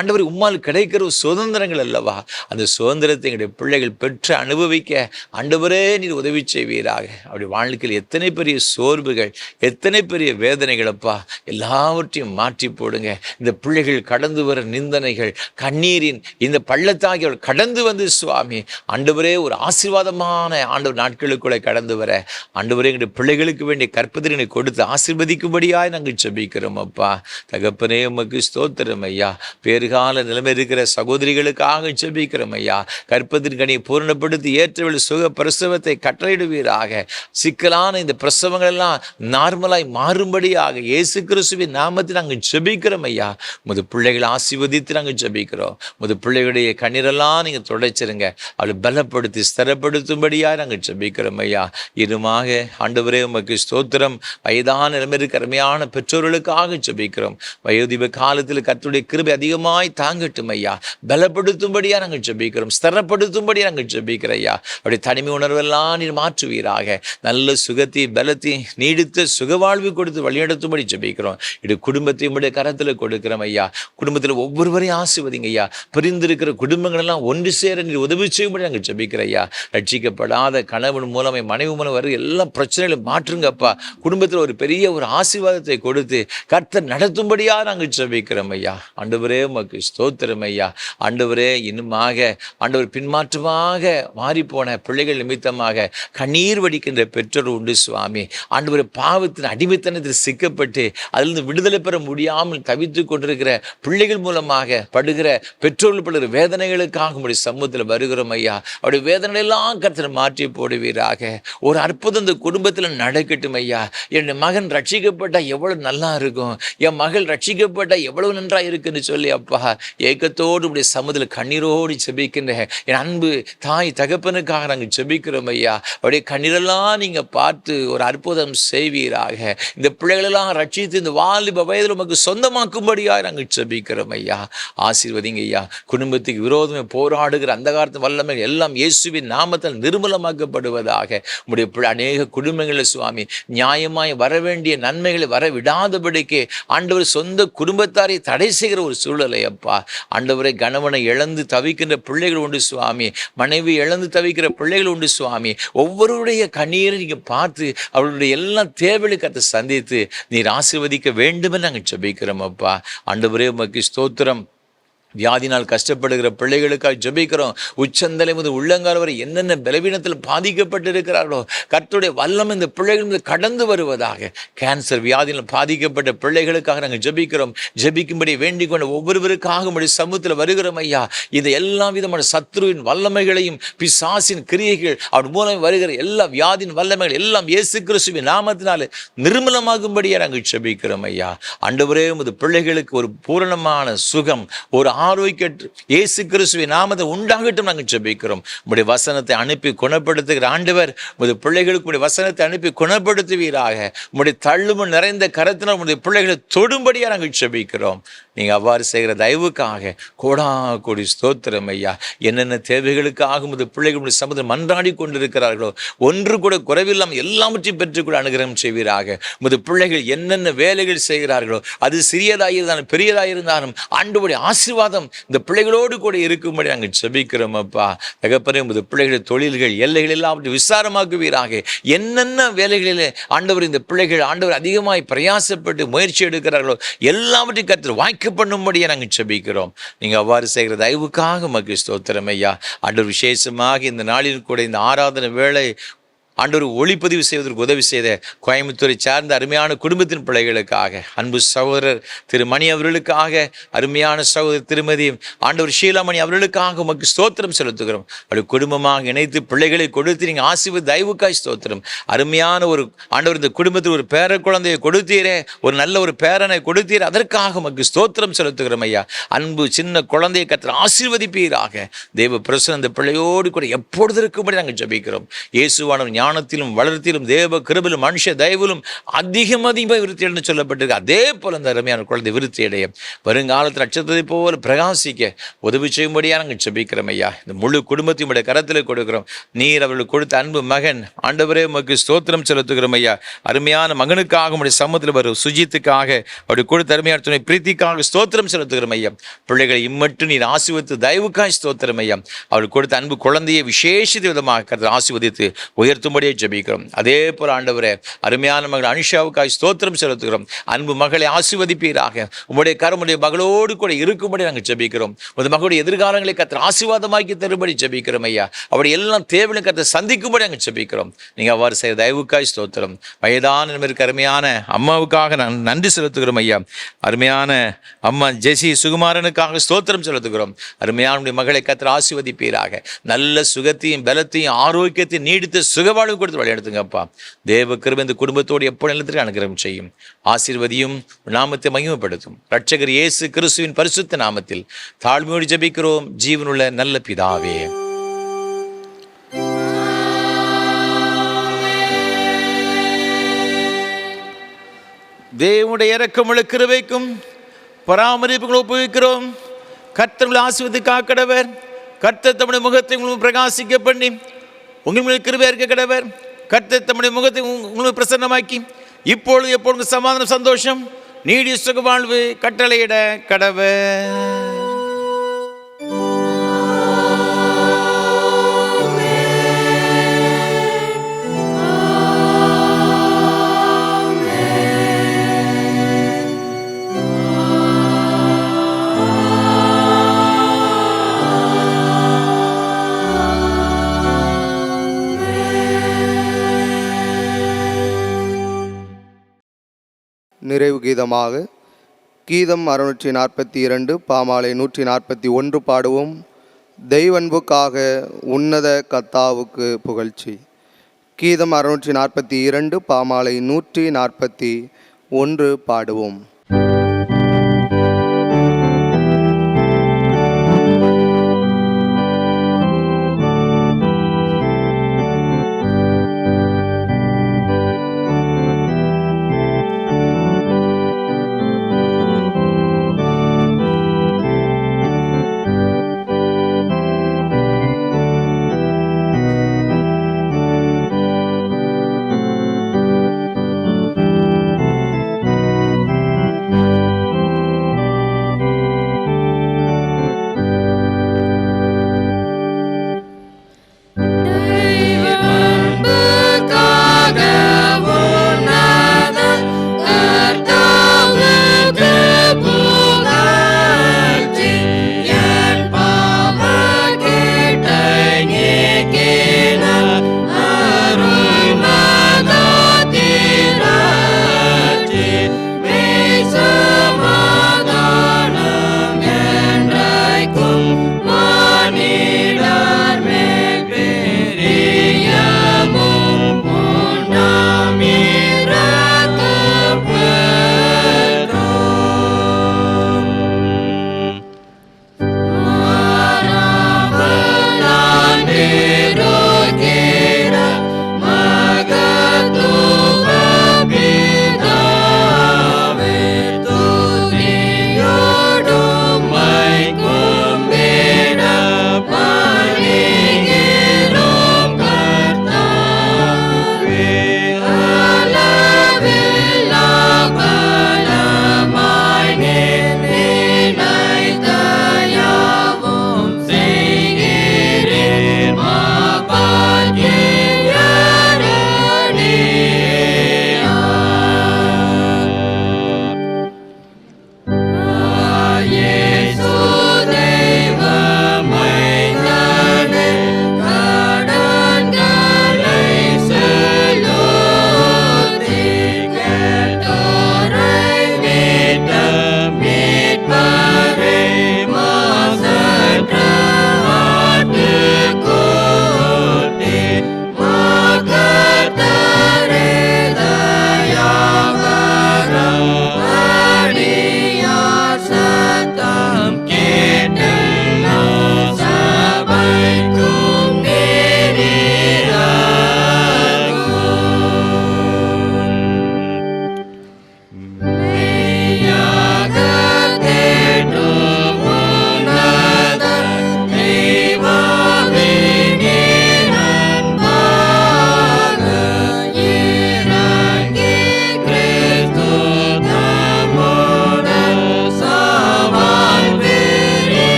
ஆண்டவர் உம்மால் கிடைக்கிற சுதந்திரங்கள் அல்லவா? அந்த சுதந்திரத்தை எங்களுடைய பிள்ளைகள் பெற்று அனுபவிக்க ஆண்டவரே நீர் உதவி செய்வீராக. அப்படி வாழ்க்கையில் எத்தனை பெரிய சோர்வுகள், எத்தனை பெரிய வேதனைகளப்பா, எல்லாவற்றையும் மாற்றி போடுங்க. இந்த பிள்ளைகள் கடந்து வர நிந்தனைகள், கண்ணீரின் இந்த பள்ளத்தாக்கி கடந்து வந்து சுவாமி ஆண்டவரே ஒரு ஆசீர்வாதமான ஆண்டவர் நாட்களுக்குள்ளே கடந்து வர ஆண்டவரே எங்களுடைய பிள்ளைகளுக்கு வேண்டிய கற்பதினை கொடுத்து ஆசீர்வதிக்கும்படியாய் நாங்கள் ஜெபிக்கிறோம் அப்பா. தகப்பனே உமக்கு ஸ்தோத்திரம் ஐயா. பேறுகால நிலைமை இருக்கிற சகோதரிகளுக்காக ஜெபிக்கிறோம் ஐயா. கற்பதின் கனியை பூரணப்படுத்தி ஏற்றவள் சுக பிரசவத்தை கட்டளையிடுவீராக. சிக்கலான இந்த பிரசவங்கள் எல்லாம் நார்மலாய் மாறும்படியாக இயேசு கிறிஸ்துவின் நாமத்தில் நாங்கள் ஜெபிக்கிறோம் ஐயா. முது பிள்ளைகளை ஆசீர்வதித்து நாங்கள் ஜெபிக்கிறோம். முது பிள்ளைகளுடைய கண்ணீரெல்லாம் நீங்கள் துடைச்சிருங்க. அவளை பலப்படுத்தி ஸ்திரப்படுத்தும்படியாக நாங்கள் ஜெபிக்கிறோம் ஐயா. இதுமாக ஆண்டவரே உமக்கு ஸ்தோத்திரம். வயதான நிலைமைக்கு அருமையான பெற்றோர்களுக்காக ஜெபிக்கிறோம். வயோதிப காலத்தில் கர்த்தருடைய கிருபை அதிகமாய் தாங்கட்டும் ஐயா. பலப்படுத்தும்படியாக நாங்கள் ஜெபிக்கிறோம். ஸ்திரப்படுத்தும்படியாக நாங்கள் ஜெபிக்கிறோம் ஐயா. அவருடைய தனிமை உணர்வெல்லாம் நீர் மாற்றுவீராக. நல்ல சுகத்தை பலத்தை நீடித்த சுகவாழ்வு கொடுத்து வழிநடத்தும்படி ஜெபிக்கிறோம். இது குடும்பத்தையும் கரத்தில் கொடுக்கிறோம் ஐயா. குடும்பத்தில் ஒவ்வொருவரையும் ஆசீர்வதிங்க ஐயா. பிரிந்திருக்கிற குடும்பங்கள் எல்லாம் ஒன்று சேர நீர் உதவி செய்யும்படி நாங்கள் ஜெபிக்கிறோம் ஐயா. ரட்சிக்கப்படாத கணவன் மூலமே மனைவி மூலம் வர எல்லா பிரச்சனைகளும் மாற்றுங்கப்பா. குடும்பத்தில் ஒரு பெரிய ஒரு ஆசீர்வாதத்தை கொடுத்து கர்த்தர் நடத்தும்படியா நாங்கள் ஜெபிக்கிறோம் ஐயா. ஆண்டவரே உமக்கு ஸ்தோத்திரம் ஐயா. ஆண்டவரே இன்னுமாக ஆண்டவர் பின்மாற்றமாக மாறிப்போன பிள்ளைகள் நிமித்தமாக கண்ணீர் வடிக்கின்ற பெற்றோர் உண்டு சுவாமி. ஆண்டவர் பாவத்தின் அடிமைத்தனத்தில் சிக்கப்பட்டு அதிலிருந்து விடுதலை பெற முடியாமல் தவித்து கொண்டிருக்கிற பிள்ளைகள் மூலமாக படுகிற பெற்றோர்கள் படுகிற வேதனைகளுக்காக உடைய சமூகத்தில் வருகிறோம் ஐயா. அவருடைய வேதனையெல்லாம் கர்த்தர் மாற்றி போடுவீராக. ஒரு அற்புதம் இந்த குடும்பத்தில் நடக்கட்டும் ஐயா. என் மகன் ரட்சிக்கப்பட்டால் எவ்வளவு நல்லா இருக்கும், என் மகள் ரட்சிக்கப்பட்டால் எவ்வளவு நன்றாக இருக்குன்னு சொல்லி அப்பா ஏக்கத்தோடு உடைய சமூகத்தில் கண்ணீரோடு ஜெபிக்கின்ற என் அன்பு தாய் தகப்பனுக்காக நாங்கள் ஜெபிக்கிறோம் ஐயா. அவருடைய கண்ணீரெல்லாம் நீங்கள் பார்த்து ஒரு அற்புதம் செய்வீராக. இந்த பிள்ளைகளெல்லாம் ரட்சித்து இந்த வாலிப வயதில் உமக்கு சொந்தமாக்கும்படியாக நாங்கள் ஜெபிக்கிறோம் ஐயா. ஆசீர்வதிங்க ஐயா. குடும்பத்துக்கு விரோதமே போராடுகிற அந்த காலத்து வல்லமை எல்லாம் இயேசுவின் நாமத்தில் நிர்மூலமாக்கப்படுவதாக. உடைய அநேக குடும்பங்களில் சுவாமி நியாயமாய் வர வேண்டிய நன்மைகளை வர விடாதபடிக்கு ஆண்டவர் சொந்த குடும்பத்தாரை தடை செய்கிற ஒரு சூழலை அப்பா. ஆண்டவரை கணவனை இழந்து தவிக்கின்ற பிள்ளைகள் உண்டு சுவாமி. மனைவி இழந்து தவிக்கிற பிள்ளைகள் உண்டு சுவாமி. ஒவ்வொருடைய கண்ணீரை நீங்கள் பார்த்து அவர்களுடைய எல்லா தேவைகளுக்கு அதை சந்தித்து நீர் ஆசீர்வதிக்க வேண்டுமென்னு நாங்கள் ஜெபிக்கிறோம் அப்பா. ஆண்டவரே உமக்கு ஸ்தோத்திரம். வியாதினால் கஷ்டப்படுகிற பிள்ளைகளுக்காக ஜெபிக்கிறோம். உச்சந்தலை முதல் உள்ளங்கால் வரை என்னென்ன பலவீனத்தில் பாதிக்கப்பட்டிருக்கிறார்களோ கர்த்தருடைய வல்லம் இந்த பிள்ளைகள் மீது கடந்து வருவதாக. கேன்சர் வியாதியில் பாதிக்கப்பட்ட பிள்ளைகளுக்காக நாங்கள் ஜெபிக்கிறோம். ஜெபிக்கும்படி வேண்டிக் கொண்ட ஒவ்வொருவருக்காக உம்முடைய சமூகத்தில் வருகிறோம் ஐயா. இந்த எல்லா விதமான சத்ருவின் வல்லமைகளையும் பிசாசின் கிரியைகள் அவர் மூலம் வருகிற எல்லா வியாதியின் வல்லமைகள் எல்லாம் இயேசு கிறிஸ்துவின் நாமத்தினாலே நிர்மூலமாகும்படியாக நாங்கள் ஜெபிக்கிறோம் ஐயா. ஆண்டவரே உமது பிள்ளைகளுக்கு ஒரு பூரணமான சுகம், ஒரு ஆரோக்கியம் இயேசு கிறிஸ்துவின் நாமத்தை உண்டாகட்டும் நாங்கள் ஜெபிக்கிறோம். உம்முடைய வசனத்தை அனுப்பி குணப்படுத்துகிற ஆண்டவர் உம்முடைய பிள்ளைகளுக்கு உம்முடைய வசனத்தை அனுப்பி குணப்படுத்துவீராக. உம்முடைய தள்ளுமுள் நிறைந்த கரத்தினால் உம்முடைய பிள்ளைகளை தொடும்படியாக நாங்கள் ஜெபிக்கிறோம். நீங்கள் அவ்வாறு செய்கிற தயவுக்காக கோடா கோடி ஸ்தோத்திரம் ஐயா. என்னென்ன தேவைகளுக்காக உமது பிள்ளைகள் சமுதிரம் மன்றாடி கொண்டிருக்கிறார்களோ ஒன்று கூட குறைவில்லாமல் எல்லாவற்றையும் பெற்றுக்கூட அனுகிரகம் செய்வீராக. உமது பிள்ளைகள் என்னென்ன வேலைகள் செய்கிறார்களோ அது சிறியதாக இருந்தாலும் பெரியதாக இருந்தாலும் ஆண்டவருடைய ஆசீர்வாதம் இந்த பிள்ளைகளோடு கூட இருக்கும்படி நாங்கள் ஜெபிக்கிறோம் அப்பா. தகப்பனே, உமது பிள்ளைகளுடைய தொழில்கள் எல்லைகள் எல்லாவற்றையும் விசாரமாக்குவீராக. என்னென்ன வேலைகளில் ஆண்டவர் இந்த பிள்ளைகள் ஆண்டவர் அதிகமாய் பிரயாசப்பட்டு முயற்சி எடுக்கிறார்களோ எல்லாவற்றையும் கர்த்தர் வாய்க்க பண்ணும்படியே நாங்கள் ஜெபிக்கிறோம். நீங்கள் அவ்வாறு செய்கிற தயவுக்காக உமக்கு ஸ்தோத்திரம் ஐயா. ஆண்டவர் விசேஷமாக இந்த நாளில் கூட இந்த ஆராதனை வேளை ஆண்டவர் ஒளிப்பதிவு செய்வதற்கு உதவி செய்த கோயம்புத்தூரை சார்ந்த அருமையான குடும்பத்தின் பிள்ளைகளுக்காக, அன்பு சகோதரர் திரு மணி அவர்களுக்காக, அருமையான சகோதரர் திருமதி ஆண்டவர் ஷீலாமணி அவர்களுக்காக உமக்கு ஸ்தோத்திரம் செலுத்துகிறோம். அப்படி குடும்பமாக இணைத்து பிள்ளைகளை கொடுத்து நீங்கள் ஆசீர்வாத தயவுக்காய் ஸ்தோத்திரம். அருமையான ஒரு ஆண்டவர் இந்த குடும்பத்தில் ஒரு பேர குழந்தையை கொடுத்தீரே, ஒரு நல்ல ஒரு பேரனை கொடுத்தீர், அதற்காக உமக்கு ஸ்தோத்திரம் செலுத்துகிறோம் ஐயா. அன்பு சின்ன குழந்தையை கர்த்தர் ஆசீர்வதிப்பீராக. தேவ பிரசன்னம் அந்த பிள்ளையோடு கூட எப்பொழுது இருக்கும்படி நாங்கள் ஜெபிக்கிறோம். இயேசுவானவர் ஞானத்திலும் வளர்த்திலும் தேவ கிருபையிலும் மனுஷ தயவிலும் அதிகமாக விருத்தி என்று சொல்லப்பட்டிருக்கு. அதே போல அந்த அருமையான குழந்தை விருத்தி அடைய வருங்காலத்தில் நட்சத்திரத்தை போல பிரகாசிக்க உதவி செய்யும்படியாக நாங்கள் ஜெபிக்கிறோம் ஐயா. இந்த முழு குடும்பத்தையும் உடைய கரத்தில் கொடுக்கிறோம். நீர் அவர்களுக்கு கொடுத்த அன்பு மகன் ஆண்டவரே உமக்கு ஸ்தோத்திரம் செலுத்துகிறோம் ஐயா. அருமையான மகனுக்காக உடைய சமூகத்தில் வரும் சுஜித்துக்காக அவருடைய கொடுத்த அருமையான துணை பிரீத்திக்காக ஸ்தோத்திரம் செலுத்துகிறோம் ஐயா. பிள்ளைகளை இம்மட்டும் நீர் ஆசீர்வதித்து தயவுக்காய் ஸ்தோத்திரம் ஐயா. அவருக்கு கொடுத்த அன்பு குழந்தையை விசேஷித்த விதமாக ஆசீர்வதித்து உயர்த்தும்படியே ஜெபிக்கிறோம். அதே போல ஆண்டவரே அருமையான மகள் அனிஷாவுக்காய் ஸ்தோத்திரம் செலுத்துகிறோம். அன்பு மகளை ஆசீர்வதிப்பீராக. உம்முடைய கரமுடைய மகளோடு கூட இருக்கும்படி நாங்கள் ஜெபிக்கிறோம். உமது மகளுடைய எதிர்காலங்களை கர்த்தர் ஆசீர்வாதமாக்கி தரும்படி ஜெபிக்கிறோம் ஐயா. அவருடைய எல்லாம் தேவையை கர்த்தர் சந்திக்கும்படி நாங்கள் ஜெபிக்கிறோம். நீங்கள் அவ்வாறு செய்ய தயவுக்காய் ஸ்தோத்திரம். வயதான நமக்கு அருமையான அம்மாவுக்காக நான் நன்றி செலுத்துகிறோம் ஐயா. அருமையான அம்மா ஜெசி சுகுமாரனுக்காக ஸ்தோத்திரம் செலுத்துகிறோம். அருமையான மகளை கர்த்தர் ஆசீர்வதிப்பீராக. நல்ல சுகத்தையும் பலத்தையும் ஆரோக்கியத்தையும் நீடித்த சுகவாழ்வு கொடுத்து வழிநடத்துங்கப்பா. தேவ கிருபை இந்த குடும்பத்தோடு எப்போ நிலத்திற்கு அனுகிரகம் செய்யும். ஆசீர்வதியும் நாமத்தை மகிமைப்படுத்தும். இரட்சகர் இயேசு கிறிஸ்துவின் பரிசுத்த நாமத்தில் தாழ்மையோடு ஜெபிக்கிறோம் ஜீவனுள்ள நல்ல பிதாவே. தேவனுடைய இரக்கமுள்ள கிருபைக்கும் பராமரிப்புகளும் ஒப்புவிக்கிறோம். கர்த்தர் ஆசீர்வதித்து காக்கடவர். கர்த்தர் தம்முடைய முகத்தை உங்களுக்கு பிரகாசிக்க பண்ணி உங்கள் மேல் கிருபை இருக்க கடவர். கர்த்தர் தம்முடைய முகத்தை உங்களுக்கு பிரசன்னமாக்கி இப்பொழுது எப்பொழுது சமாதானம் சந்தோஷம் நீடிய சுக வாழ்வு கட்டளையிட கடவர். நிறைவு கீதமாக கீதம் 642 பாமாலை 141 பாடுவோம். தெய்வன்புக்காக உன்னத கர்த்தாவுக்கு புகழ்ச்சி. கீதம் 642 பாமாலை 141 பாடுவோம்.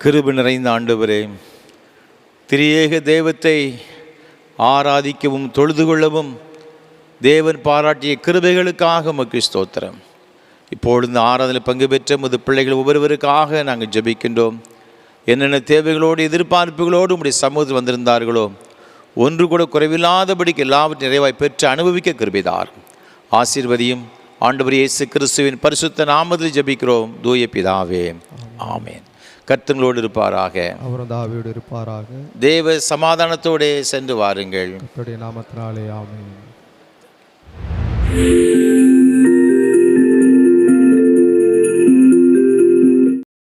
கிருபை நிறைந்த ஆண்டவரே, திரியேக தெய்வத்தை ஆராதிக்கவும் தொழுது கொள்ளவும் தேவன் பாராட்டிய கிருபைகளுக்காக உமக்கு ஸ்தோத்திரம். இப்பொழுது இந்த ஆராதனை பங்கு பெற்ற முது பிள்ளைகள் ஒவ்வொருவருக்காக நாங்கள் ஜெபிக்கின்றோம். என்னென்ன தேவைகளோடு எதிர்பார்ப்புகளோடு உடைய சமூகத்தில் வந்திருந்தார்களோ ஒன்று கூட குறைவில்லாதபடிக்கு எல்லாவற்றையும் நிறைவாய் பெற்று அனுபவிக்க கிருபைதார். ஆசீர்வதியும். ஆண்டவர் இயேசு கிறிஸ்துவின் பரிசுத்த நாமத்தில் ஜெபிக்கிறோம் தூய பிதாவே, ஆமென். கர்த்தங்களோடு இருப்பாராக, அவரும் தாவீயோடு இருப்பாராக. தேவ சமாதானத்தோடே சென்று வாருங்கள். கர்த்தருடைய நாமத்தினாலே ஆமென்.